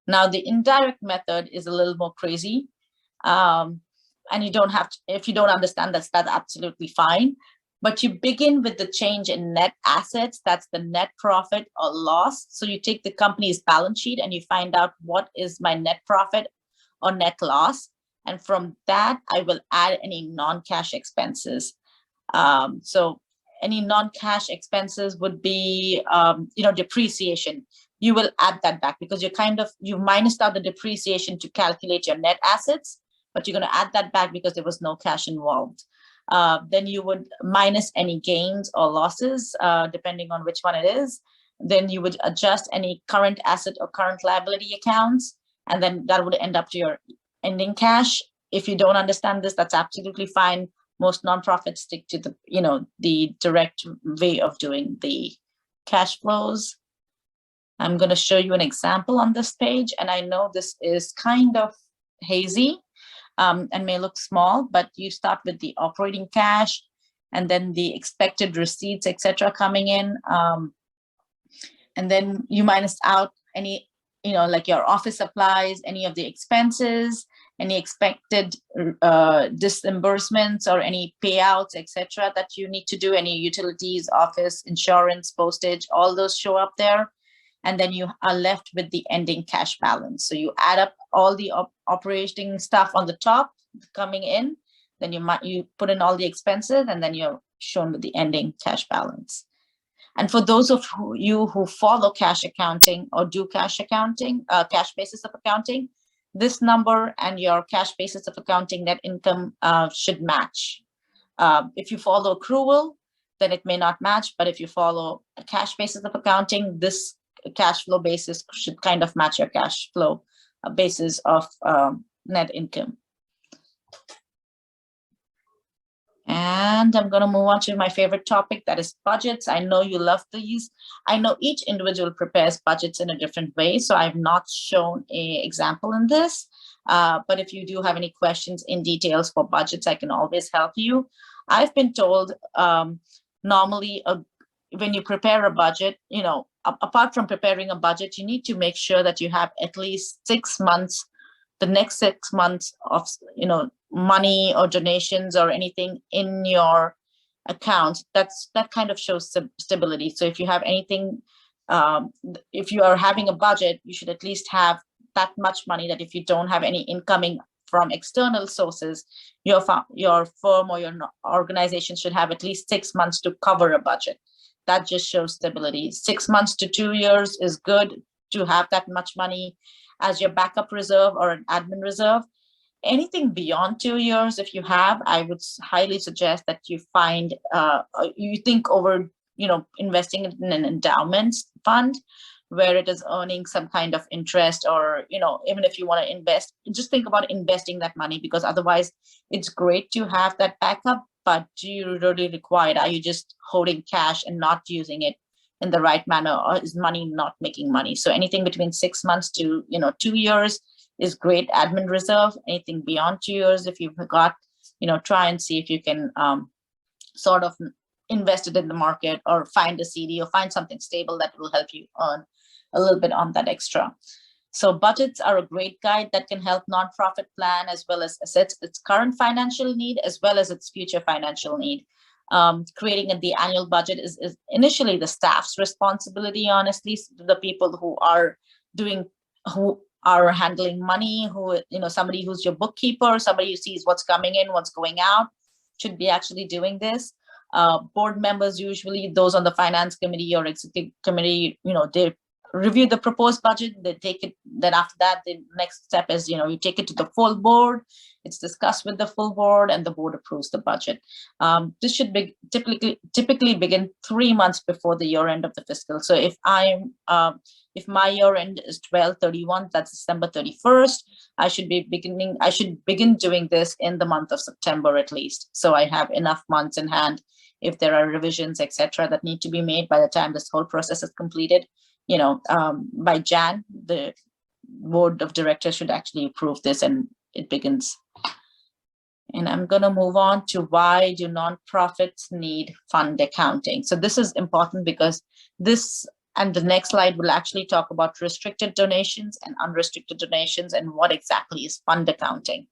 B: Now, the indirect method is a little more crazy. And you don't have to, if you don't understand that's absolutely fine. But you begin with the change in net assets. That's the net profit or loss. So you take the company's balance sheet and you find out what is my net profit or net loss. And from that, I will add any non-cash expenses. So any non-cash expenses would be, depreciation. You will add that back because you minused out the depreciation to calculate your net assets, but you're going to add that back because there was no cash involved. Then you would minus any gains or losses, depending on which one it is. Then you would adjust any current asset or current liability accounts, and then that would end up to your ending cash. If you don't understand this, that's absolutely fine. Most nonprofits stick to the direct way of doing the cash flows. I'm going to show you an example on this page, and I know this is kind of hazy and may look small, but you start with the operating cash and then the expected receipts, etc., coming in, and then you minus out any, like your office supplies, any of the expenses, any expected disbursements or any payouts, etc., that you need to do, any utilities, office, insurance, postage, all those show up there. And then you are left with the ending cash balance. So you add up all the operating stuff on the top coming in, then you put in all the expenses, and then you're shown with the ending cash balance. And for those of you who follow cash accounting or do cash accounting, cash basis of accounting, this number and your cash basis of accounting net income should match. If you follow accrual, then it may not match, but if you follow a cash basis of accounting, this cash flow basis should kind of match your cash flow basis of net income. And I'm going to move on to my favorite topic, that is budgets. I know you love these. I know each individual prepares budgets in a different way, so I've not shown an example in this. But if you do have any questions in details for budgets, I can always help you. I've been told normally when you prepare a budget, apart from preparing a budget, you need to make sure that you have at least 6 months, the next 6 months of, money or donations or anything in your account, that kind of shows stability. So if you have anything, if you are having a budget, you should at least have that much money that if you don't have any incoming from external sources, your firm or your organization should have at least 6 months to cover a budget. That just shows stability. 6 months to 2 years is good to have that much money as your backup reserve or an admin reserve. Anything beyond 2 years, if you have, I would highly suggest that you find, you think over, investing in an endowment fund where it is earning some kind of interest, or, even if you want to invest, just think about investing that money, because otherwise it's great to have that backup, but do you really require it? Are you just holding cash and not using it in the right manner, or is money not making money? So anything between 6 months to 2 years is great admin reserve. Anything beyond 2 years, if you've got, try and see if you can sort of invest it in the market, or find a CD, or find something stable that will help you earn a little bit on that extra. So budgets are a great guide that can help nonprofit plan as well as assess its current financial need as well as its future financial need. Creating the annual budget is initially the staff's responsibility, honestly. The people who are handling money, somebody who's your bookkeeper, somebody who sees what's coming in, what's going out, should be actually doing this. Board members, usually those on the finance committee or executive committee, they review the proposed budget, they take it, then after that, the next step is, you take it to the full board, it's discussed with the full board, and the board approves the budget. This should be typically begin 3 months before the year end of the fiscal. So if my year end is 12/31, that's December 31st, I should begin doing this in the month of September at least. So I have enough months in hand if there are revisions, etc., that need to be made by the time this whole process is completed. By Jan, the board of directors should actually approve this and it begins. And I'm going to move on to why do nonprofits need fund accounting. So this is important because this and the next slide will actually talk about restricted donations and unrestricted donations and what exactly is fund accounting.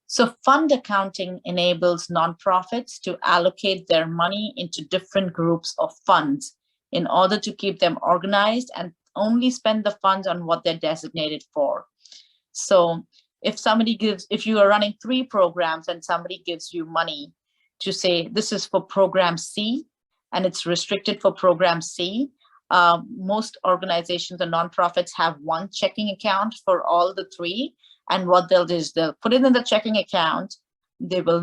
B: So fund accounting enables nonprofits to allocate their money into different groups of funds in order to keep them organized and only spend the funds on what they're designated for. So if you are running 3 programs and somebody gives you money to say, this is for program C and it's restricted for program C, most organizations and nonprofits have one checking account for all the 3. And what they'll do is they'll put it in the checking account. They will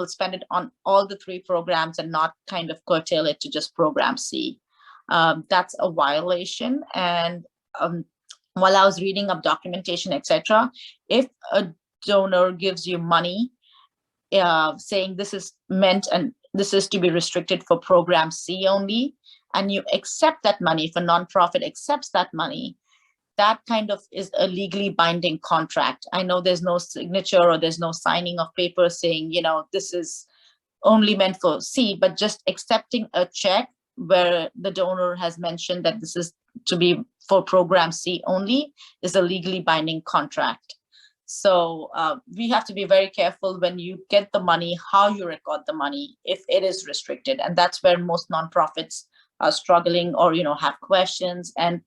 B: spend it on all the 3 programs and not kind of curtail it to just program C. That's a violation. And while I was reading up documentation, etc., if a donor gives you money saying this is meant and this is to be restricted for program C only, and you accept that money, if a nonprofit accepts that money, that kind of is a legally binding contract. I know there's no signature or there's no signing of paper saying, this is only meant for C, but just accepting a check where the donor has mentioned that this is to be for program C only is a legally binding contract. So we have to be very careful when you get the money, how you record the money, if it is restricted. And that's where most nonprofits are struggling or, have questions. And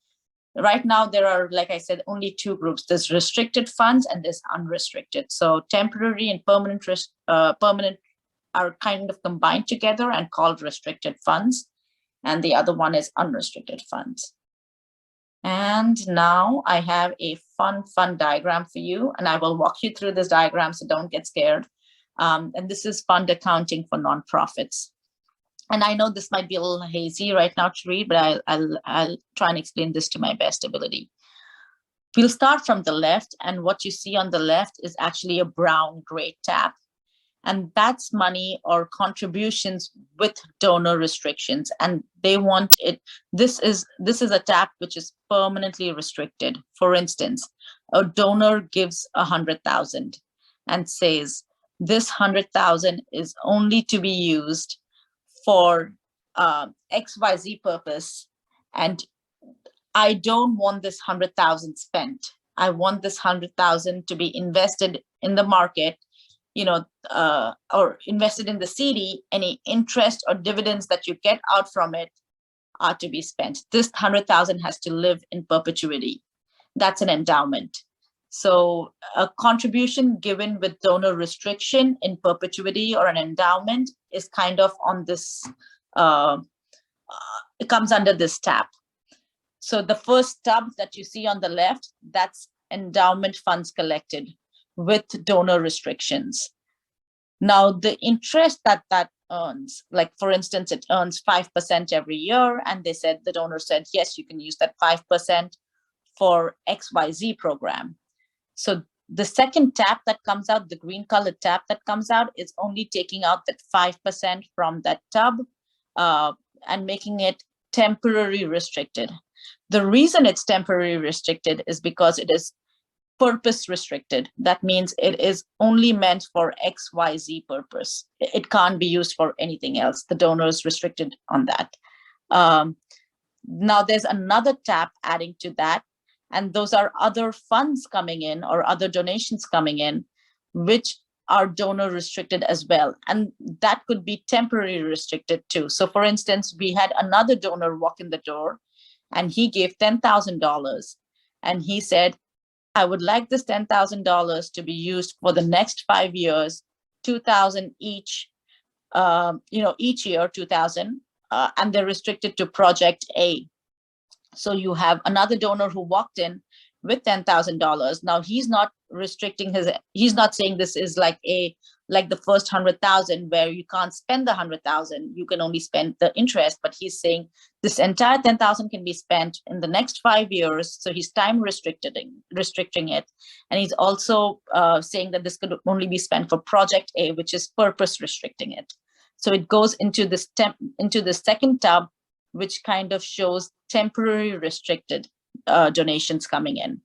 B: right now, there are, like I said, only 2 groups. There's restricted funds and there's unrestricted. So temporary and permanent are kind of combined together and called restricted funds. And the other one is unrestricted funds. And now I have a fun diagram for you, and I will walk you through this diagram, so don't get scared. And this is fund accounting for nonprofits. And I know this might be a little hazy right now to read, but I'll try and explain this to my best ability. We'll start from the left, and what you see on the left is actually a brown-gray tab. And that's money or contributions with donor restrictions. And they want it. This is a tab which is permanently restricted. For instance, a donor gives 100,000 and says, this 100,000 is only to be used for XYZ purpose. And I don't want this 100,000 spent. I want this 100,000 to be invested in the market, or invested in the CD. Any interest or dividends that you get out from it are to be spent. This 100,000 has to live in perpetuity. That's an endowment. So a contribution given with donor restriction in perpetuity or an endowment is kind of on this, it comes under this tab. So the first tab that you see on the left, that's endowment funds collected with donor restrictions. Now the interest that earns, like for instance, it earns 5% every year, and the donor said, yes, you can use that 5% for XYZ program. So the second tab that comes out, the green colored tab that comes out, is only taking out that 5% from that tab and making it temporary restricted. The reason it's temporary restricted is because it is purpose restricted. That means it is only meant for XYZ purpose. It can't be used for anything else. The donor is restricted on that. Now there's another tab adding to that, and those are other funds coming in or other donations coming in, which are donor restricted as well. And that could be temporary restricted too. So for instance, we had another donor walk in the door and he gave $10,000 and he said, I would like this $10,000 to be used for the next 5 years, 2,000 each, each year, 2,000, and they're restricted to project A. So you have another donor who walked in with $10,000. Now he's not restricting he's not saying this is like the first 100,000 where you can't spend the 100,000, you can only spend the interest, but he's saying this entire 10,000 can be spent in the next 5 years. So he's time restricting it. And he's also saying that this could only be spent for project A, which is purpose restricting it. So it goes into this into the second tab, which kind of shows temporary restricted donations coming in.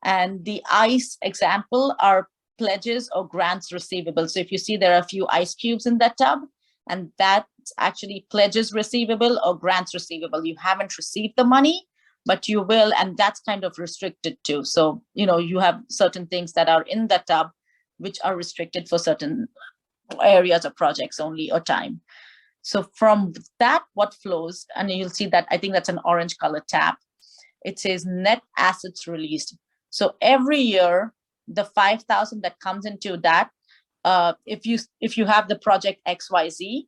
B: And the ICE example are pledges or grants receivable. So if you see, there are a few ice cubes in that tab, and that's actually pledges receivable or grants receivable. You haven't received the money, but you will, and that's kind of restricted too. So, you have certain things that are in that tab, which are restricted for certain areas of projects only or time. So from that, what flows, and you'll see that, I think that's an orange color tab. It says net assets released. So every year, the 5,000 that comes into that, if you have the project XYZ,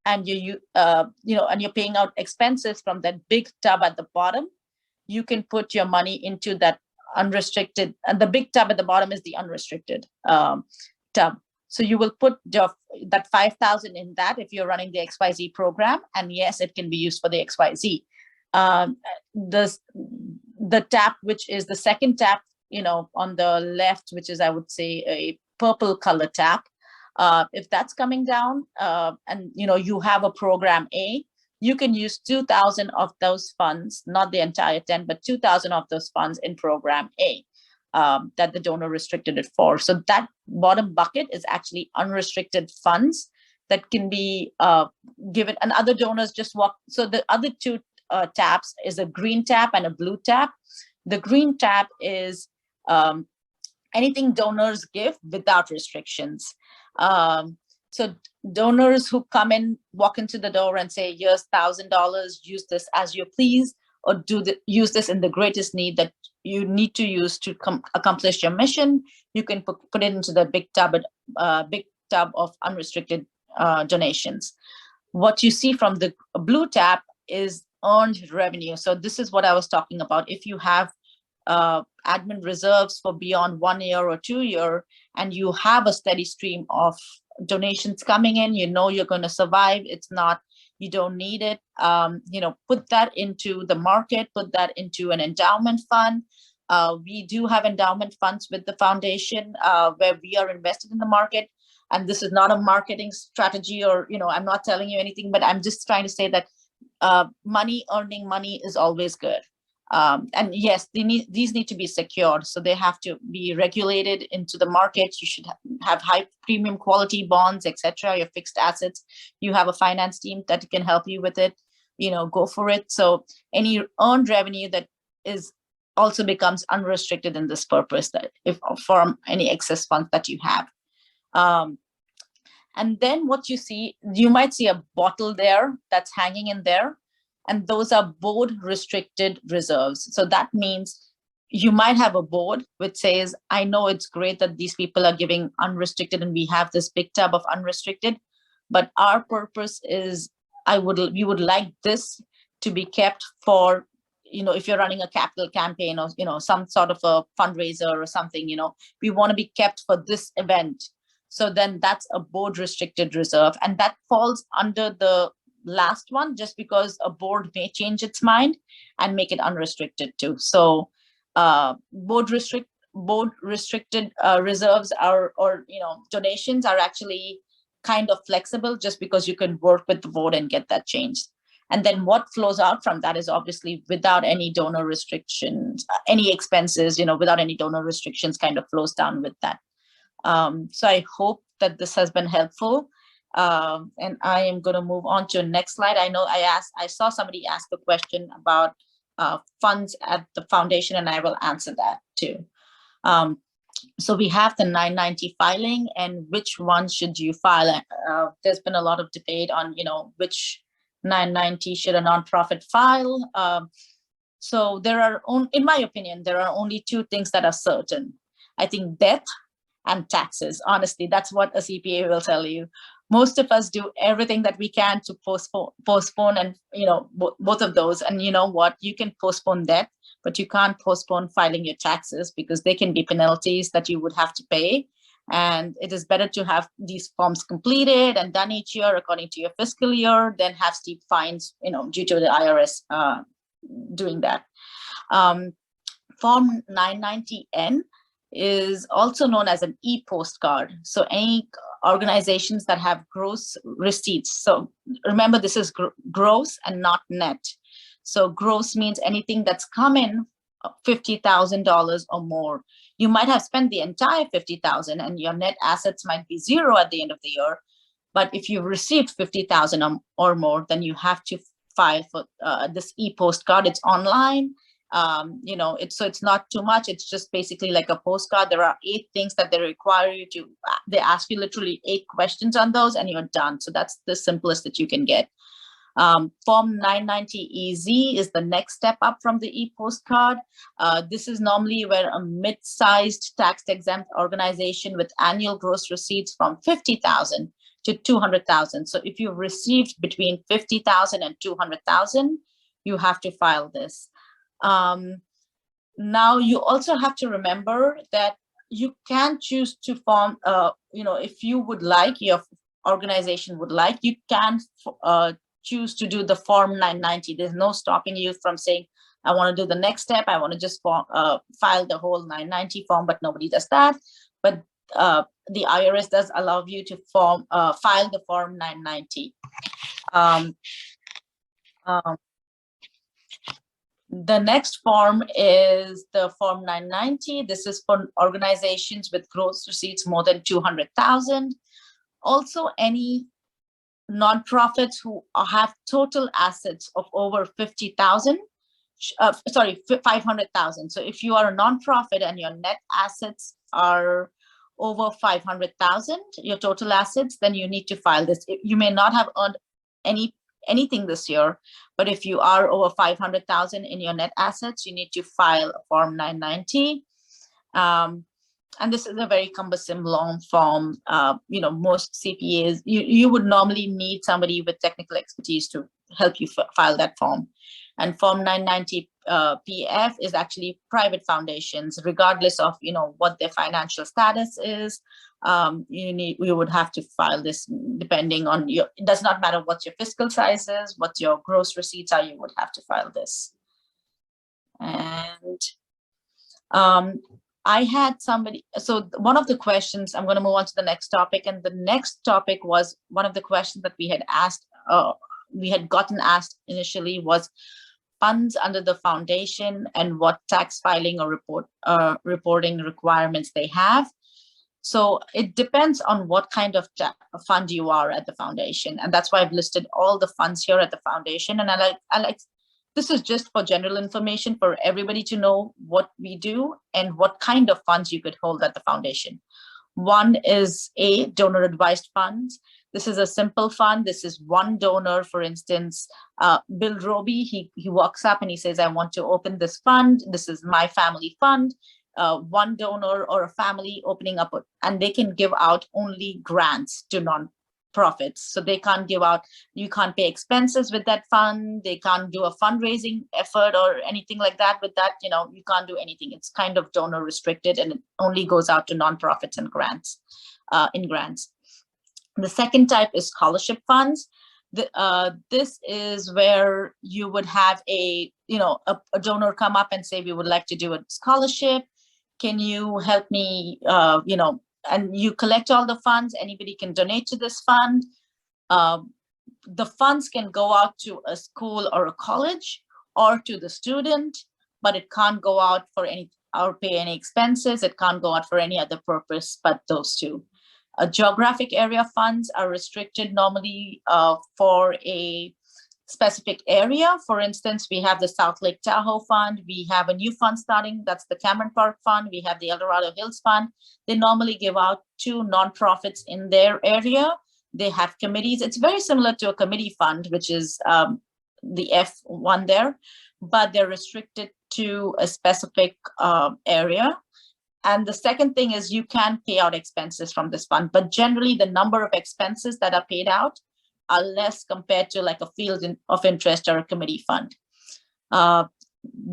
B: and and you're paying out expenses from that big tab at the bottom, you can put your money into that unrestricted, and the big tab at the bottom is the unrestricted tab. So you will put that 5,000 in that if you're running the XYZ program, and yes, it can be used for the XYZ. The tab, which is the second tab, on the left, which is, I would say, a purple color tab. If that's coming down, and you have a program A, you can use 2,000 of those funds, not the entire 10, but 2,000 of those funds in program A. That the donor restricted it for. So that bottom bucket is actually unrestricted funds that can be given, and other donors just walk. So the other two tabs is a green tab and a blue tab. The green tab is anything donors give without restrictions. So donors who come in, walk into the door and say, here's $1,000, use this as you please, or use this in the greatest need that you need to use to accomplish your mission, you can put it into the big tab of unrestricted donations. What you see from the blue tab is earned revenue. So this is what I was talking about. If you have admin reserves for beyond 1 year or 2 year, and you have a steady stream of donations coming in, you're going to survive. It's not, you don't need it. Put that into the market, put that into an endowment fund. We do have endowment funds with the foundation where we are invested in the market. And this is not a marketing strategy, or, I'm not telling you anything, but I'm just trying to say that earning money is always good. And yes, these need to be secured. So they have to be regulated into the market. You should have high premium quality bonds, etc. Your fixed assets. You have a finance team that can help you with it. Go for it. So any earned revenue that is also becomes unrestricted in this purpose, that if from any excess funds that you have. And then what you might see a bottle there that's hanging in there, and those are board restricted reserves. So that means you might have a board which says, I know it's great that these people are giving unrestricted and we have this big tub of unrestricted, but our purpose is we would like this to be kept for, if you're running a capital campaign or, some sort of a fundraiser or something, we want to be kept for this event. So then that's a board restricted reserve, and that falls under the last one, just because a board may change its mind and make it unrestricted too. So board restricted reserves or donations are actually kind of flexible, just because you can work with the board and get that changed. And then what flows out from that is obviously without any donor restrictions, any expenses, without any donor restrictions kind of flows down with that. So I hope that this has been helpful. And I am going to move on to the next slide. I know I saw somebody ask a question about funds at the foundation, and I will answer that too. So we have the 990 filing, and which one should you file? There's been a lot of debate on, which 990 should a nonprofit file. So in my opinion, there are only two things that are certain. I think death and taxes. Honestly, that's what a CPA will tell you. Most of us do everything that we can to postpone and, both of those. And you know what? You can postpone death, but you can't postpone filing your taxes, because there can be penalties that you would have to pay. And it is better to have these forms completed and done each year according to your fiscal year than have steep fines, due to the IRS doing that. Form 990N is also known as an e-postcard. So any organizations that have gross receipts. So remember, this is gross and not net. So gross means anything that's come in $50,000 or more. You might have spent the entire $50,000 and your net assets might be zero at the end of the year. But if you've received $50,000 or more, then you have to file for this e-postcard. It's online. It's not too much. It's just basically like a postcard. There are 8 things that they require you to. They ask you literally 8 questions on those, and you're done. So that's the simplest that you can get. Form 990EZ is the next step up from the e-postcard. This is normally where a mid-sized tax-exempt organization with annual gross receipts from $50,000 to $200,000. So if you've received between $50,000 and $200,000, you have to file this. Now you also have to remember that you can choose to form, if you would like, your organization would like, you can choose to do the Form 990. There's no stopping you from saying, I want to do the next step. I want to just file the whole 990 form, but nobody does that. But the IRS does allow you to file the Form 990. The next form is the Form 990. This is for organizations with gross receipts more than 200,000. Also, any nonprofits who have total assets of over 50,000, 500,000. So if you are a nonprofit and your net assets are over 500,000, your total assets, then you need to file this. You may not have earned anything this year, but if you are over 500,000 in your net assets, you need to file Form 990. And this is a very cumbersome long form. Most CPAs, you would normally need somebody with technical expertise to help you file that form. And Form 990 PF is actually private foundations, regardless of what their financial status is. You would have to file this depending on it does not matter what your fiscal size is, what your gross receipts are, you would have to file this. And I had somebody, so one of the questions, I'm going to move on to the next topic. And the next topic was one of the questions that we had gotten asked initially was funds under the foundation and what tax filing or reporting requirements they have. So it depends on what kind of fund you are at the foundation. And that's why I've listed all the funds here at the foundation. And this is just for general information for everybody to know what we do and what kind of funds you could hold at the foundation. One is a donor advised funds. This is a simple fund. This is one donor, for instance, Bill Roby, he walks up and he says, I want to open this fund. This is my family fund. One donor or a family opening up, and they can give out only grants to non-profits. So they can't give out, you can't pay expenses with that fund. They can't do a fundraising effort or anything like that with that. You know, you can't do anything. It's kind of donor restricted, and it only goes out to nonprofits and grants, in grants. The second type is scholarship funds. This is where you would have a donor come up and say, we would like to do a scholarship. Can you help me, and you collect all the funds. Anybody can donate to this fund. The funds can go out to a school or a college or to the student, but it can't go out for any or pay any expenses. It can't go out for any other purpose but those two. Geographic area funds are restricted normally for a specific area. For instance, we have the South Lake Tahoe Fund. We have a new fund starting, that's the Cameron Park Fund. We have the El Dorado Hills Fund. They normally give out to nonprofits in their area. They have committees. It's very similar to a committee fund, which is the F1 there, but they're restricted to a specific area. And the second thing is you can pay out expenses from this fund, but generally the number of expenses that are paid out are less compared to like a field of interest or a committee fund.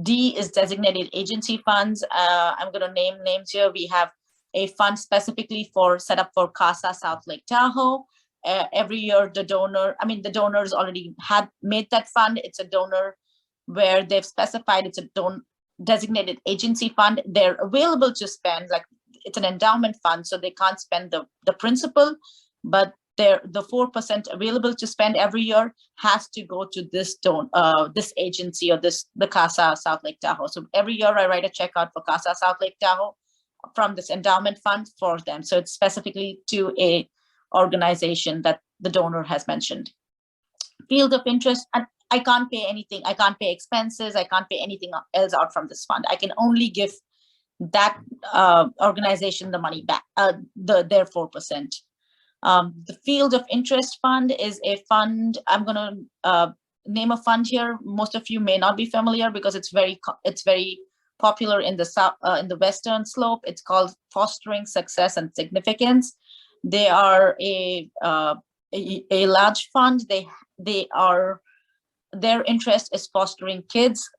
B: D is designated agency funds. I'm going to name names here. We have a fund specifically set up for CASA South Lake Tahoe. Every year the donors already had made that fund. It's a donor where they've specified it's a designated agency fund. They're available to spend, like it's an endowment fund, so they can't spend the principal, but the 4% available to spend every year has to go to this agency or the CASA South Lake Tahoe. So every year I write a check out for CASA South Lake Tahoe from this endowment fund for them. So it's specifically to a organization that the donor has mentioned. Field of interest, and I can't pay anything. I can't pay expenses. I can't pay anything else out from this fund. I can only give that organization the money back, their 4%. The field of interest fund is a fund. I'm going to name a fund here. Most of you may not be familiar because it's very popular in the south, in the western slope. It's called Fostering Success and Significance. They are a large fund. Their interest is fostering kids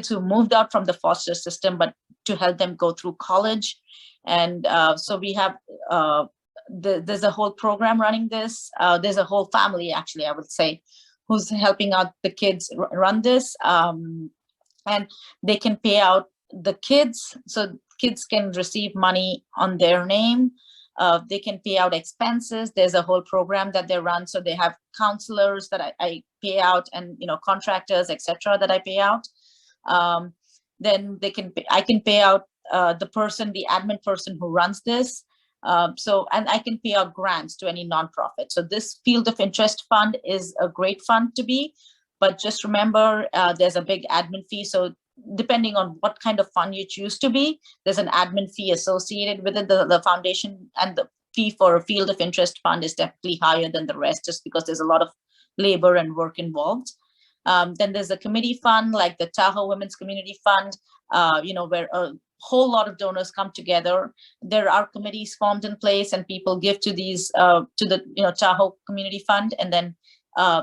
B: who moved out from the foster system, but to help them go through college. And so we have there's a whole program running this. There's a whole family, actually, I would say, who's helping out the kids run this. And they can pay out the kids, so kids can receive money on their name. They can pay out expenses. There's a whole program that they run. So they have counselors that I pay out, and contractors, etc., that I pay out. Then I can pay out the admin person who runs this. And I can pay out grants to any nonprofit. So this field of interest fund is a great fund to be, but just remember there's a big admin fee. So depending on what kind of fund you choose to be, there's an admin fee associated with it. The foundation and the fee for a field of interest fund is definitely higher than the rest, just because there's a lot of labor and work involved. Then there's a committee fund like the Tahoe Women's Community Fund, where a whole lot of donors come together. There are committees formed in place, and people give to these to the Tahoe Community Fund, and then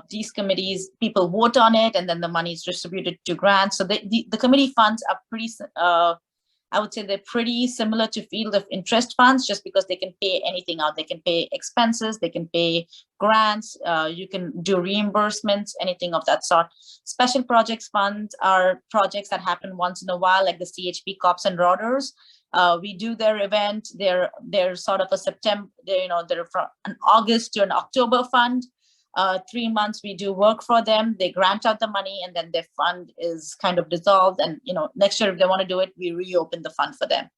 B: these committees, people vote on it, and then the money is distributed to grants. So the committee funds are pretty, I would say they're pretty similar to field of interest funds, just because they can pay anything out. They can pay expenses, they can pay grants, you can do reimbursements, anything of that sort. Special projects funds are projects that happen once in a while, like the CHP Cops and Rodders. We do their event. They're sort of a September, they're from an August to an October fund. 3 months we do work for them. They grant out the money, and then their fund is kind of dissolved. And next year, if they want to do it, we reopen the fund for them.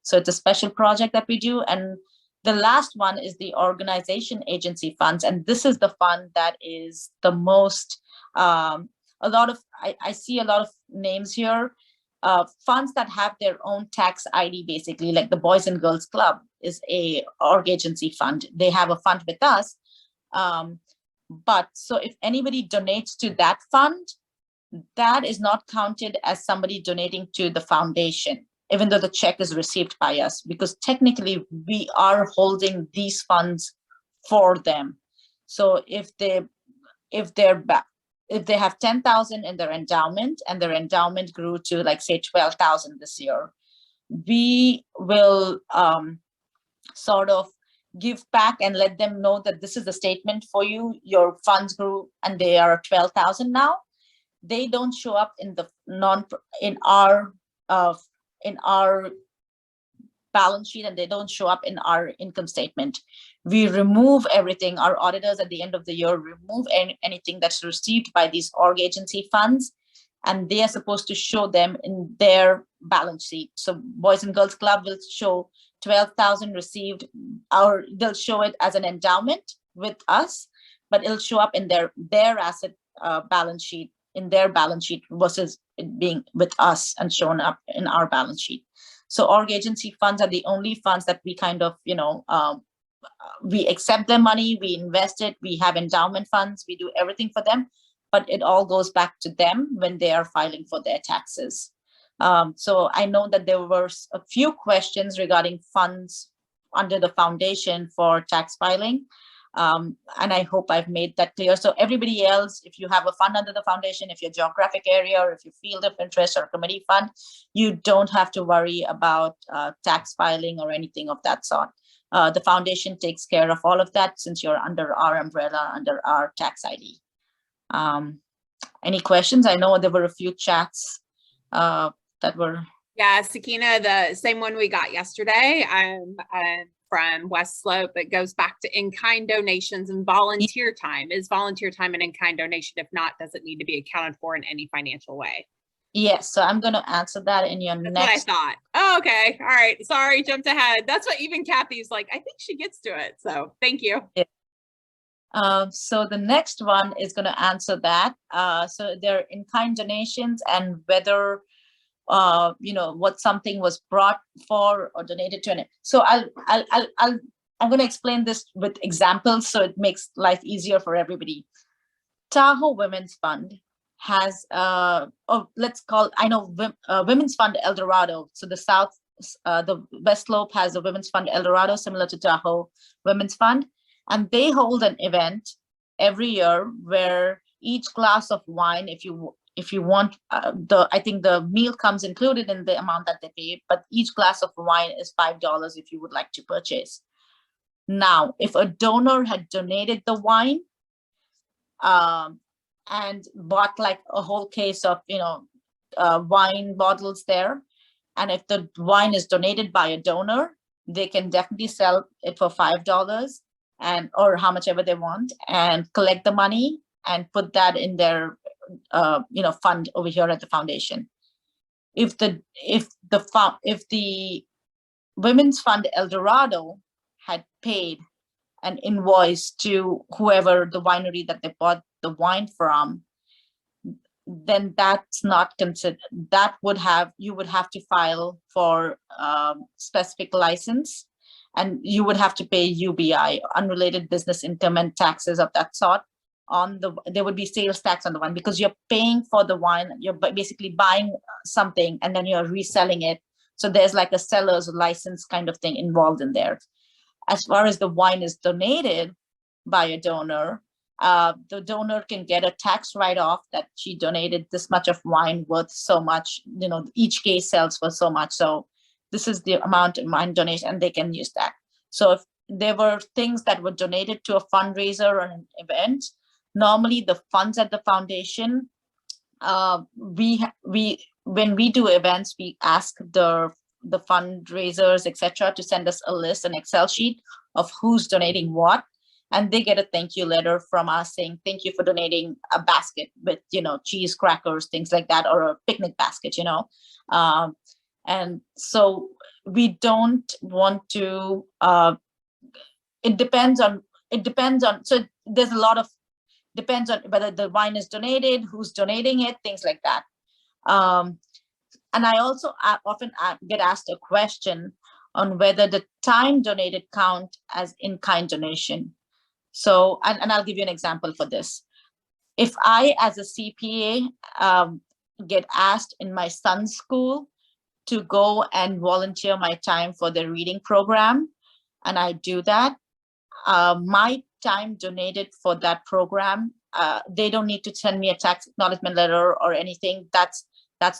B: So it's a special project that we do. And the last one is the organization agency funds, and this is the fund that is the most a lot of, I see a lot of names here. Funds that have their own tax ID, basically, like the Boys and Girls Club is a org agency fund. They have a fund with us. But so if anybody donates to that fund, that is not counted as somebody donating to the foundation, even though the check is received by us, because technically we are holding these funds for them. So if they have 10,000 in their endowment and their endowment grew to, like, say 12,000 this year, we will sort of give back and let them know that this is the statement for you. Your funds grew and they are 12,000 now. They don't show up in the in our balance sheet, and they don't show up in our income statement. We remove everything. Our auditors at the end of the year remove anything that's received by these org agency funds, and they are supposed to show them in their balance sheet. So Boys and Girls Club will show 12,000 received, they'll show it as an endowment with us, but it'll show up in their asset balance sheet, in their balance sheet, versus it being with us and shown up in our balance sheet. So org agency funds are the only funds that we kind of, we accept their money, we invest it, we have endowment funds, we do everything for them, but it all goes back to them when they are filing for their taxes. So I know that there were a few questions regarding funds under the foundation for tax filing. And I hope I've made that clear. So everybody else, if you have a fund under the foundation, if your geographic area or if your field of interest or committee fund, you don't have to worry about tax filing or anything of that sort. The foundation takes care of all of that since you're under our umbrella, under our tax ID. Any questions? I know there were a few chats that were.
A: Yeah, Sakina, the same one we got yesterday from West Slope. It goes back to in-kind donations and volunteer time. Is volunteer time an in-kind donation? If not, does it need to be accounted for in any financial way?
B: Yes, so I'm going to answer that in your
A: That's
B: next.
A: what I thought. Oh, okay. All right. Sorry, jumped ahead. That's what even Kathy's like, I think she gets to it. So thank you.
B: Yeah. So the next one is going to answer that. So they're in-kind donations and whether what something was brought for or donated to. So I'm going to explain this with examples so it makes life easier for everybody. Tahoe Women's Fund has Women's Fund El Dorado. So the West Slope has a Women's Fund El Dorado, similar to Tahoe Women's Fund, and they hold an event every year where each glass of wine, if you want, I think the meal comes included in the amount that they pay, but each glass of wine is $5 if you would like to purchase. Now, if a donor had donated the wine and bought like a whole case of, wine bottles there, and if the wine is donated by a donor, they can definitely sell it for $5 or how much ever they want and collect the money and put that in their fund over here at the foundation. If the Women's Fund El Dorado had paid an invoice to whoever the winery that they bought the wine from, then that's not considered. You would have to file for specific license, and you would have to pay UBI, unrelated business income, and taxes of that sort. There would be sales tax on the wine because you're paying for the wine. You're basically buying something and then you're reselling it. So there's like a seller's license kind of thing involved in there. As far as the wine is donated by a donor, the donor can get a tax write-off that she donated this much of wine worth so much, each case sells for so much. So this is the amount of wine donation, and they can use that. So if there were things that were donated to a fundraiser or an event, normally the funds at the foundation, when we do events, we ask the fundraisers, etc., to send us a list, an Excel sheet of who's donating what, and they get a thank you letter from us saying thank you for donating a basket with cheese, crackers, things like that, or a picnic basket, and so we don't want to. It depends on. So there's a lot of depends on whether the wine is donated, who's donating it, things like that. And I also often get asked a question on whether the time donated count as in-kind donation. So, and I'll give you an example for this. If I, as a CPA, get asked in my son's school to go and volunteer my time for the reading program, and I do that, my time donated for that program, they don't need to send me a tax acknowledgement letter or anything. That's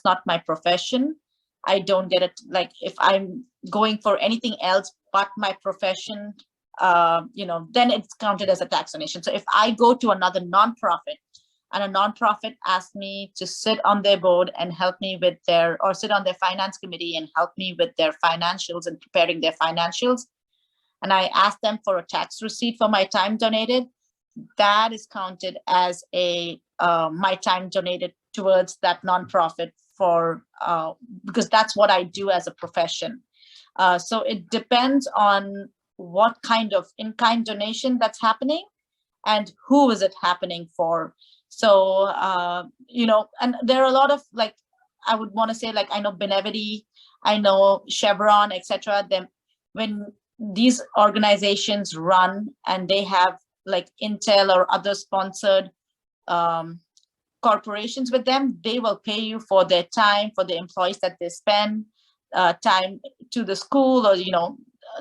B: not my profession. I don't get it. Like if I'm going for anything else but my profession, then it's counted as a tax donation. So if I go to another nonprofit and a nonprofit asks me to sit on their board and help me with or sit on their finance committee and help me with their financials and preparing their financials, and I ask them for a tax receipt for my time donated, that is counted as my time donated towards that nonprofit because that's what I do as a profession. So it depends on what kind of in-kind donation that's happening and who is it happening for. So, and there are a lot of, like, I would want to say, like, I know Benevity, I know Chevron, etc. When these organizations run and they have like Intel or other sponsored corporations with them, they will pay you for their time, for the employees that they spend, time to the school or,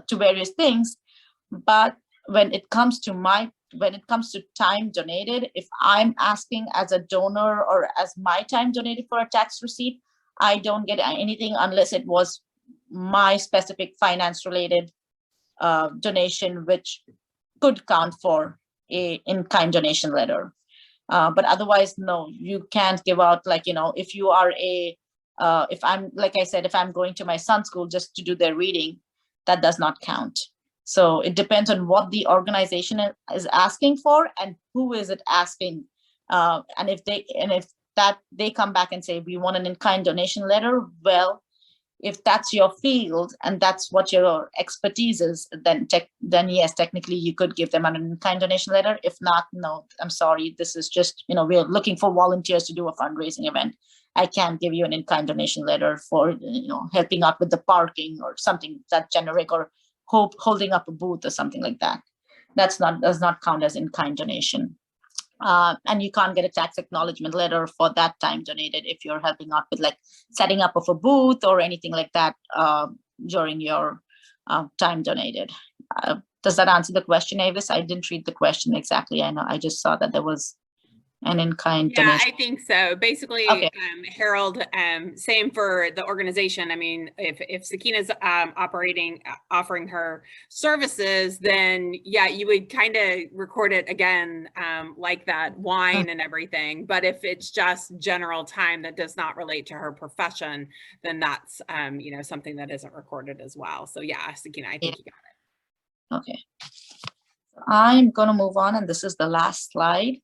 B: to various things. But when it comes to time donated, if I'm asking as a donor or as my time donated for a tax receipt, I don't get anything unless it was my specific finance related donation, which could count for a in-kind donation letter. But otherwise, no, you can't give out, like, if you are if I'm, like I said, if I'm going to my son's school just to do their reading, that does not count. So it depends on what the organization is asking for and who is it asking. And if they come back and say, we want an in-kind donation letter, well, if that's your field and that's what your expertise is, then yes, technically you could give them an in-kind donation letter. If not, no, I'm sorry. This is just, we're looking for volunteers to do a fundraising event. I can't give you an in-kind donation letter for, helping out with the parking or something that generic, or holding up a booth or something like that. Does not count as in-kind donation. And you can't get a tax acknowledgement letter for that time donated if you're helping out with like setting up of a booth or anything like that during your time donated. Does that answer the question, Avis? I didn't read the question exactly. I know I just saw that there was an in-kind donation.
A: I think so. Basically,
B: okay.
A: Harold, same for the organization. I mean, if Sakina's offering her services, then yeah, you would kind of record it again, like that wine and everything. But if it's just general time that does not relate to her profession, then that's something that isn't recorded as well. So yeah, Sakina, I think you got it.
B: Okay. I'm gonna move on, and this is the last slide.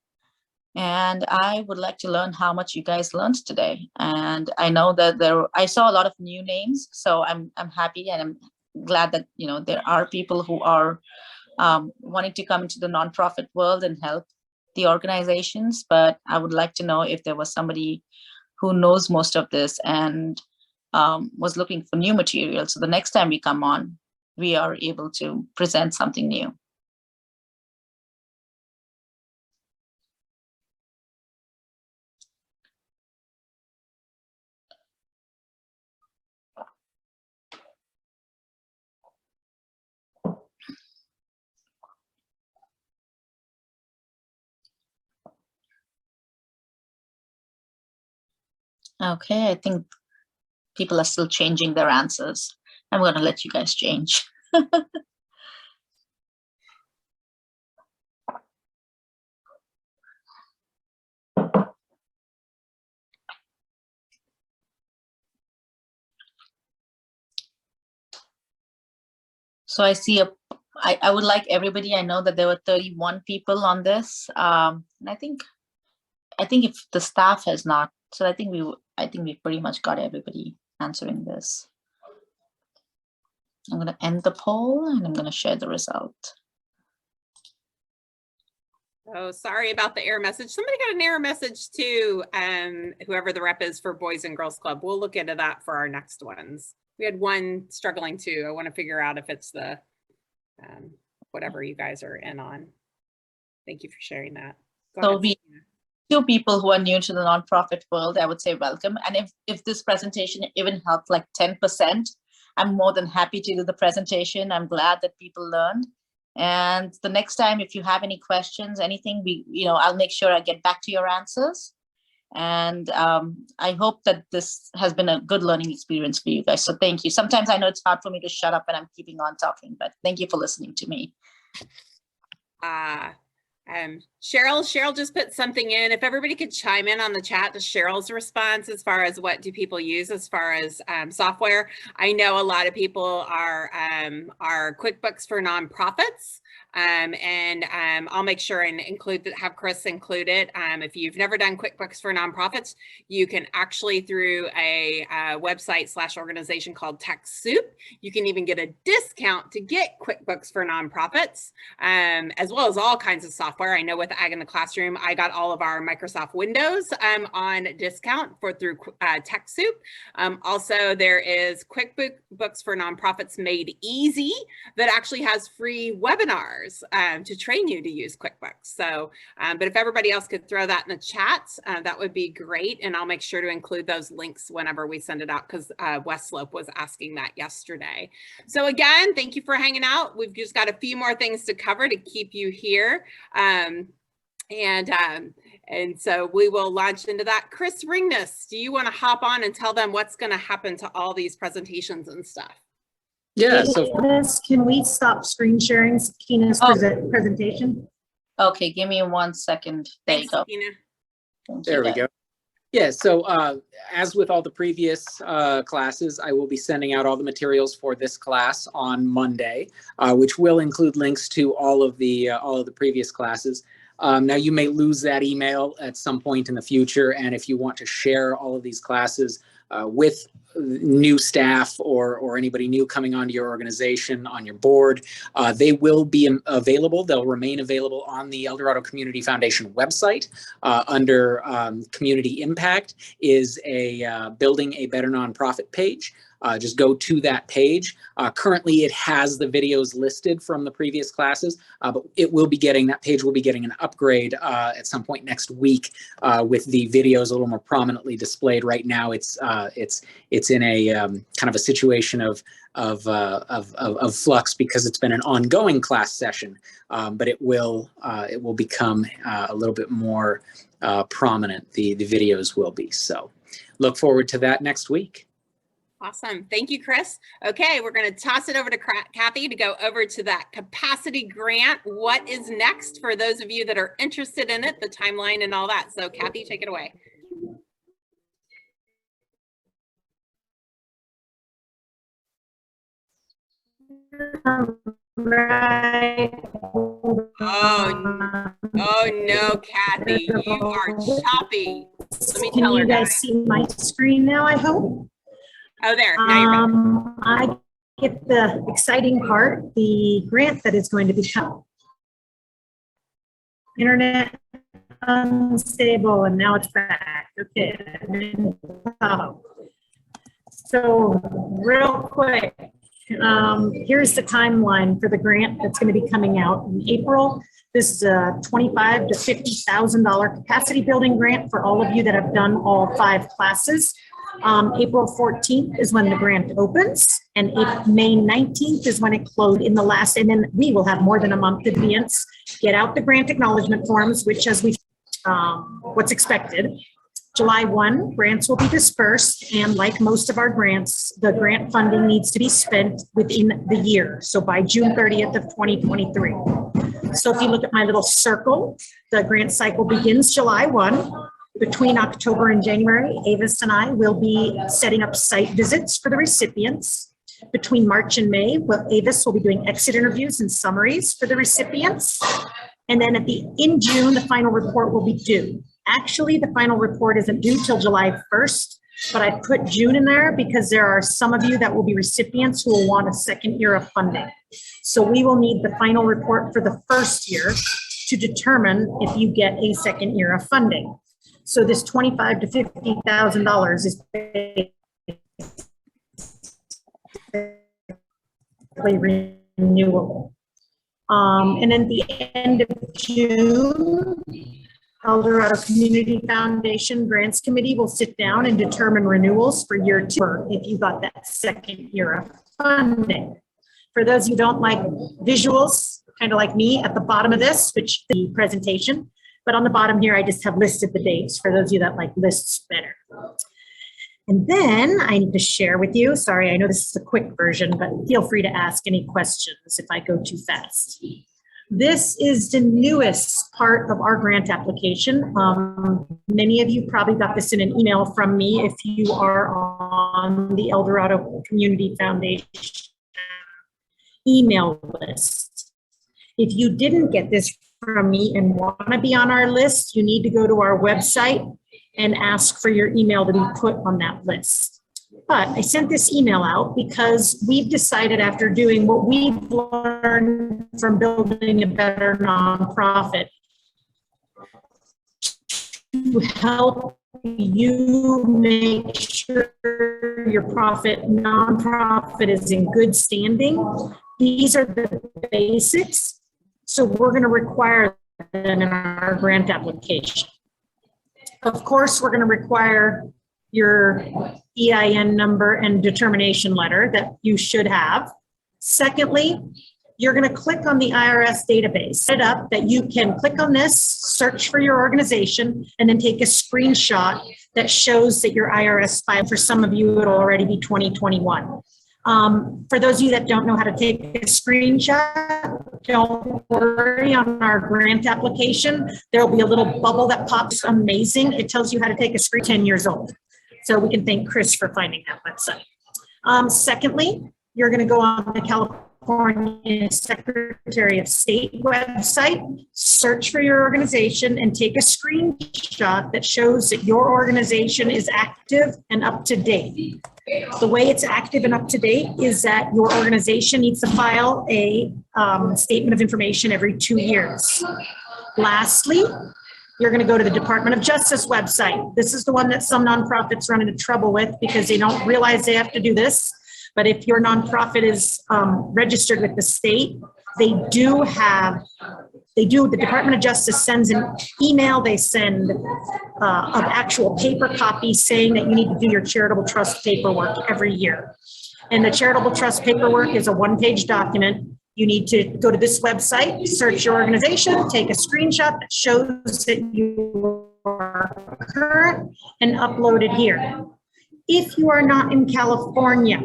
B: And I would like to learn how much you guys learned today. And I know that I saw a lot of new names, so I'm happy and I'm glad that there are people who are wanting to come into the nonprofit world and help the organizations. But I would like to know if there was somebody who knows most of this and was looking for new material. So the next time we come on, we are able to present something new. Okay, I think people are still changing their answers. I'm going to let you guys change. So I see I would like everybody, I know that there were 31 people on this. And I think if the staff has not, so I think we pretty much got everybody answering this. I'm going to end the poll and I'm going to share the result.
A: Oh, sorry about the error message. Somebody got an error message too. Whoever the rep is for Boys and Girls Club. We'll look into that for our next ones. We had one struggling too. I want to figure out if it's the whatever you guys are in on. Thank you for sharing that.
B: So we two people who are new to the nonprofit world, I would say welcome. And if this presentation even helped like 10%, I'm more than happy to do the presentation. I'm glad that people learned. And the next time, if you have any questions, anything, I'll make sure I get back to your answers. And I hope that this has been a good learning experience for you guys. So thank you. Sometimes I know it's hard for me to shut up and I'm keeping on talking, but thank you for listening to me.
A: Cheryl just put something in. If everybody could chime in on the chat to Cheryl's response as far as what do people use as far as software. I know a lot of people are QuickBooks for nonprofits. I'll make sure and have Chris include it. If you've never done QuickBooks for nonprofits, you can actually through a website / organization called TechSoup, you can even get a discount to get QuickBooks for nonprofits, as well as all kinds of software. I know with Ag in the Classroom, I got all of our Microsoft Windows on discount through TechSoup. Also, there is QuickBooks for Nonprofits Made Easy that actually has free webinars to train you to use QuickBooks. So, but if everybody else could throw that in the chat, that would be great. And I'll make sure to include those links whenever we send it out, because West Slope was asking that yesterday. So again, thank you for hanging out. We've just got a few more things to cover to keep you here. And so we will launch into that. Chris Ringness, do you want to hop on and tell them what's going to happen to all these presentations and stuff?
D: Yeah, so
E: can we stop screen sharing Keena's presentation?
B: Okay, give me 1 second. There you go.
A: Keena.
D: there we go. Yeah, so as with all the previous classes, I will be sending out all the materials for this class on Monday, which will include links to all of the previous classes. Now you may lose that email at some point in the future, and if you want to share all of these classes with new staff or anybody new coming onto your organization, on your board, they will be available. They'll remain available on the Eldorado Community Foundation website. Under Community Impact is a Building a Better Nonprofit page. Just go to that page. Currently, it has the videos listed from the previous classes, but that page will be getting an upgrade at some point next week with the videos a little more prominently displayed. Right now, it's in a kind of a situation of flux because it's been an ongoing class session, but it will become a little bit more prominent. The videos will be. So look forward to that next week.
A: Awesome. Thank you, Chris. Okay, we're going to toss it over to Kathy to go over to that capacity grant. What is next for those of you that are interested in it, the timeline and all that. So Kathy, take it away.
E: Right.
A: Oh no, Kathy, you are choppy. Let me
E: Can
A: tell her.
E: You guys see my screen now, I hope?
A: Oh, there. Now you're better.
E: I get the exciting part, the grant that is going to become internet unstable, and now it's back. Okay. So real quick, here's the timeline for the grant that's going to be coming out in April. This is a $25,000 to $50,000 capacity building grant for all of you that have done all 5 classes. April 14th is when the grant opens, and May 19th is when it closed in the last, and then we will have more than a month in advance. Get out the grant acknowledgement forms, which as we, what's expected. July 1, grants will be dispersed, and like most of our grants, the grant funding needs to be spent within the year. So by June 30th of 2023. So if you look at my little circle, the grant cycle begins July 1. Between October and January, Avis and I will be setting up site visits for the recipients. Between March and May, Avis will be doing exit interviews and summaries for the recipients. And then in June, the final report will be due. Actually, the final report isn't due till July 1st, but I put June in there because there are some of you that will be recipients who will want a second year of funding. So we will need the final report for the first year to determine if you get a second year of funding. So this $25,000 to $50,000 is renewable. And at the end of June, Eldorado Community Foundation Grants Committee will sit down and determine renewals for year 2 if you got that second year of funding. For those who don't like visuals, kind of like me, at the bottom of this, which is the presentation, but on the bottom here, I just have listed the dates for those of you that like lists better. And then I need to share with you, sorry, I know this is a quick version, but feel free to ask any questions if I go too fast. This is the newest part of our grant application. Many of you probably got this in an email from me if you are on the Eldorado Community Foundation email list. If you didn't get this from me and want to be on our list, you need to go to our website and ask for your email to be put on that list. But I sent this email out because we've decided, after doing what we've learned from building a better nonprofit, to help you make sure your nonprofit is in good standing. These are the basics. So we're going to require them in our grant application. Of course, we're going to require your EIN number and determination letter that you should have. Secondly, you're going to click on the IRS database. Set it up that you can click on this, search for your organization, and then take a screenshot that shows that your IRS file. For some of you, it'll already be 2021. For those of you that don't know how to take a screenshot, don't worry. On our grant application, there will be a little bubble that pops. Amazing. It tells you how to take a screen. 10 years old. So we can thank Chris for finding that website. Secondly, you're going to go on the California Secretary of State website, search for your organization, and take a screenshot that shows that your organization is active and up to date. The way it's active and up to date is that your organization needs to file a statement of information every 2 years. Lastly, you're going to go to the Department of Justice website. This is the one that some nonprofits run into trouble with because they don't realize they have to do this. But if your nonprofit is registered with the state, the Department of Justice sends an email, they send an actual paper copy saying that you need to do your charitable trust paperwork every year. And the charitable trust paperwork is a one-page document. You need to go to this website, search your organization, take a screenshot that shows that you are current, and upload it here. If you are not in California,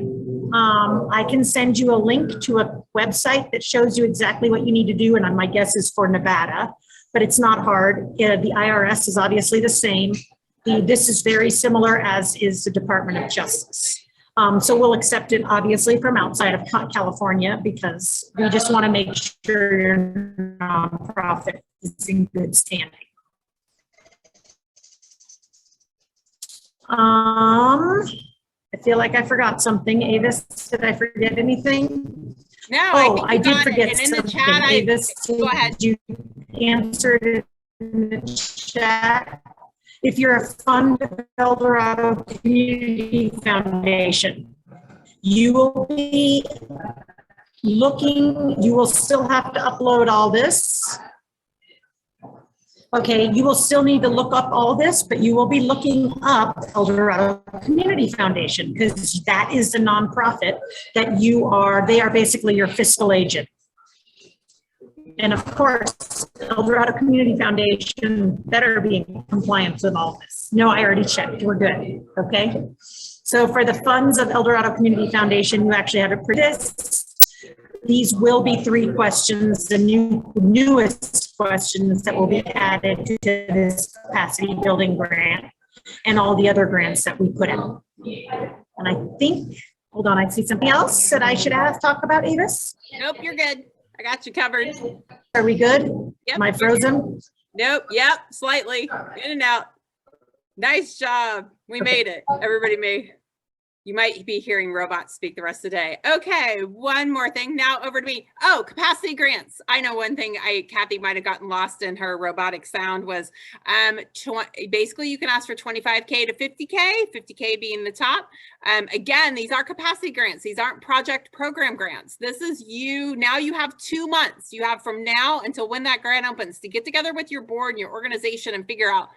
E: I can send you a link to a website that shows you exactly what you need to do, and my guess is for Nevada, but it's not hard. The IRS is obviously the same. This is very similar, as is the Department of Justice. So we'll accept it obviously from outside of California because we just want to make sure your nonprofit is in good standing. I feel like I forgot something. Avis, did I forget anything?
A: No,
E: oh, I did forget
A: it. In
E: something.
A: The chat,
E: Avis,
A: go ahead.
E: You answered it in the chat. If you're a fund of Eldorado Community Foundation, you will be looking, you will still have to upload all this. Okay, you will still need to look up all this, but you will be looking up Eldorado Community Foundation because that is the nonprofit that they are basically your fiscal agent. And of course, Eldorado Community Foundation better be in compliance with all this. No, I already checked, we're good, okay? So for the funds of Eldorado Community Foundation, you actually have it this. These will be 3 questions, the newest questions that will be added to this capacity building grant and all the other grants that we put out. And I think, hold on, I see something else that I should talk about, Avis?
A: Nope, you're good. I got you covered.
E: Are we good?
A: Yep.
E: Am I frozen?
A: Nope, yep, slightly, in and out. Nice job. We made it. Everybody made You might be hearing robots speak the rest of the day. Okay, one more thing. Now over to me. Oh, capacity grants. I know one thing Kathy might have gotten lost in her robotic sound was basically you can ask for 25K to 50K, 50K being the top. Again, these are capacity grants. These aren't project program grants. This is you. Now you have 2 months. You have from now until when that grant opens to get together with your board and your organization and figure out,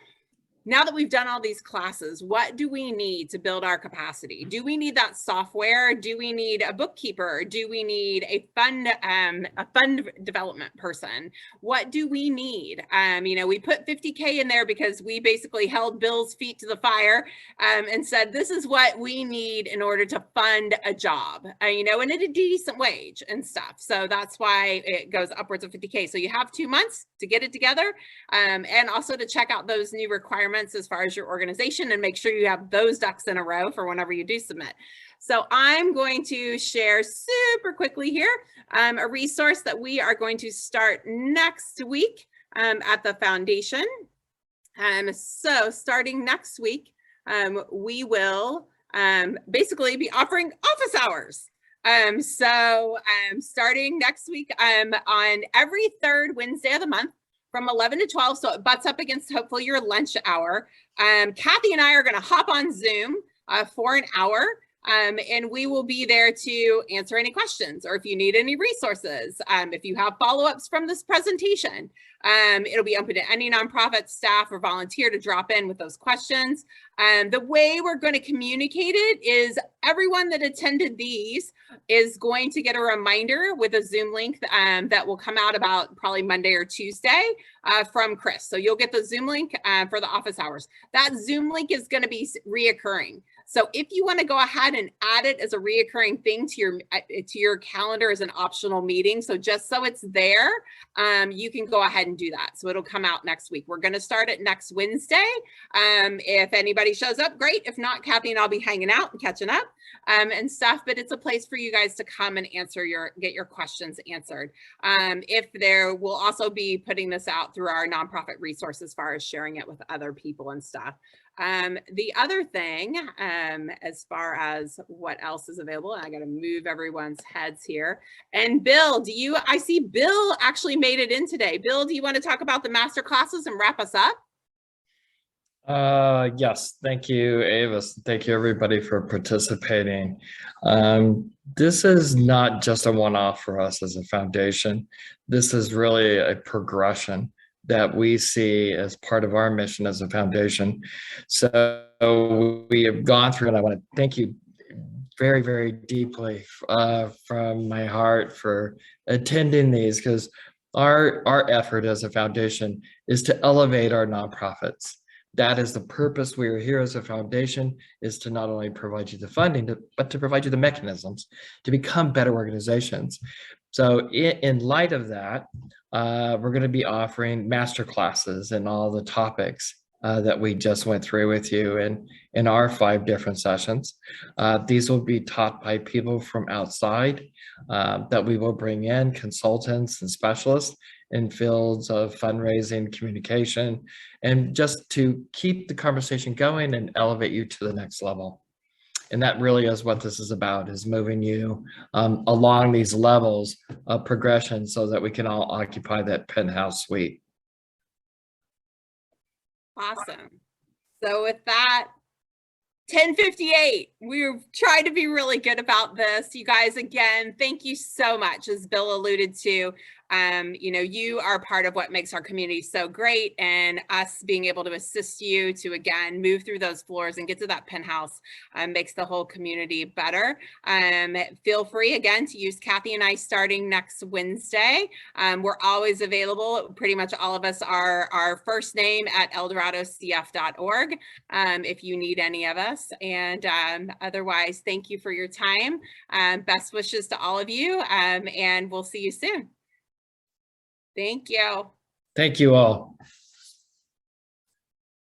A: now that we've done all these classes, what do we need to build our capacity? Do we need that software? Do we need a bookkeeper? Do we need a fund development person? What do we need? You know, we put 50K in there because we basically held Bill's feet to the fire and said, this is what we need in order to fund a job, you know, and at a decent wage and stuff. So that's why it goes upwards of 50K. So you have 2 months to get it together and also to check out those new requirements as far as your organization and make sure you have those ducks in a row for whenever you do submit. So I'm going to share super quickly here a resource that we are going to start next week at the foundation. So starting next week, we will basically be offering office hours. Starting next week on every third Wednesday of the month, from 11 to 12, so it butts up against hopefully your lunch hour. Kathy and I are going to hop on Zoom for an hour, and we will be there to answer any questions, or if you need any resources, if you have follow-ups from this presentation, it'll be open to any nonprofit staff or volunteer to drop in with those questions. The way we're going to communicate it is everyone that attended these is going to get a reminder with a Zoom link that will come out about probably Monday or Tuesday from Chris. So you'll get the Zoom link for the office hours. That Zoom link is going to be reoccurring. So if you want to go ahead and add it as a reoccurring thing to your calendar as an optional meeting, so just so it's there, you can go ahead and do that. So it'll come out next week. We're going to start it next Wednesday. If anybody shows up, great. If not, Kathy and I'll be hanging out and catching up and stuff, but it's a place for you guys to come and get your questions answered. We'll also be putting this out through our nonprofit resource as far as sharing it with other people and stuff. The other thing, as far as what else is available, and I got to move everyone's heads here. And Bill, I see Bill actually made it in today. Bill, do you want to talk about the master classes and wrap us up?
F: Yes, thank you, Avis. Thank you, everybody, for participating. This is not just a one-off for us as a foundation. This is really a progression that we see as part of our mission as a foundation. So we have gone through, and I want to thank you very, very deeply from my heart for attending these, because our effort as a foundation is to elevate our nonprofits. That is the purpose. We are here as a foundation, is to not only provide you the funding, but to provide you the mechanisms to become better organizations. So in light of that, we're going to be offering master classes in all the topics that we just went through with you in our 5 different sessions. These will be taught by people from outside that we will bring in, consultants and specialists in fields of fundraising, communication, and just to keep the conversation going and elevate you to the next level. And that really is what this is about, is moving you along these levels of progression so that we can all occupy that penthouse suite.
A: Awesome. So with that, 10:58. We're trying to be really good about this. You guys, again, thank you so much. As Bill alluded to, you are part of what makes our community so great, and us being able to assist you to, again, move through those floors and get to that penthouse makes the whole community better. Feel free, again, to use Kathy and I starting next Wednesday. We're always available. Pretty much all of us are our first name at eldoradocf.org if you need any of us. And otherwise, thank you for your time. Best wishes to all of you, and we'll see you soon. Thank you.
F: Thank you all.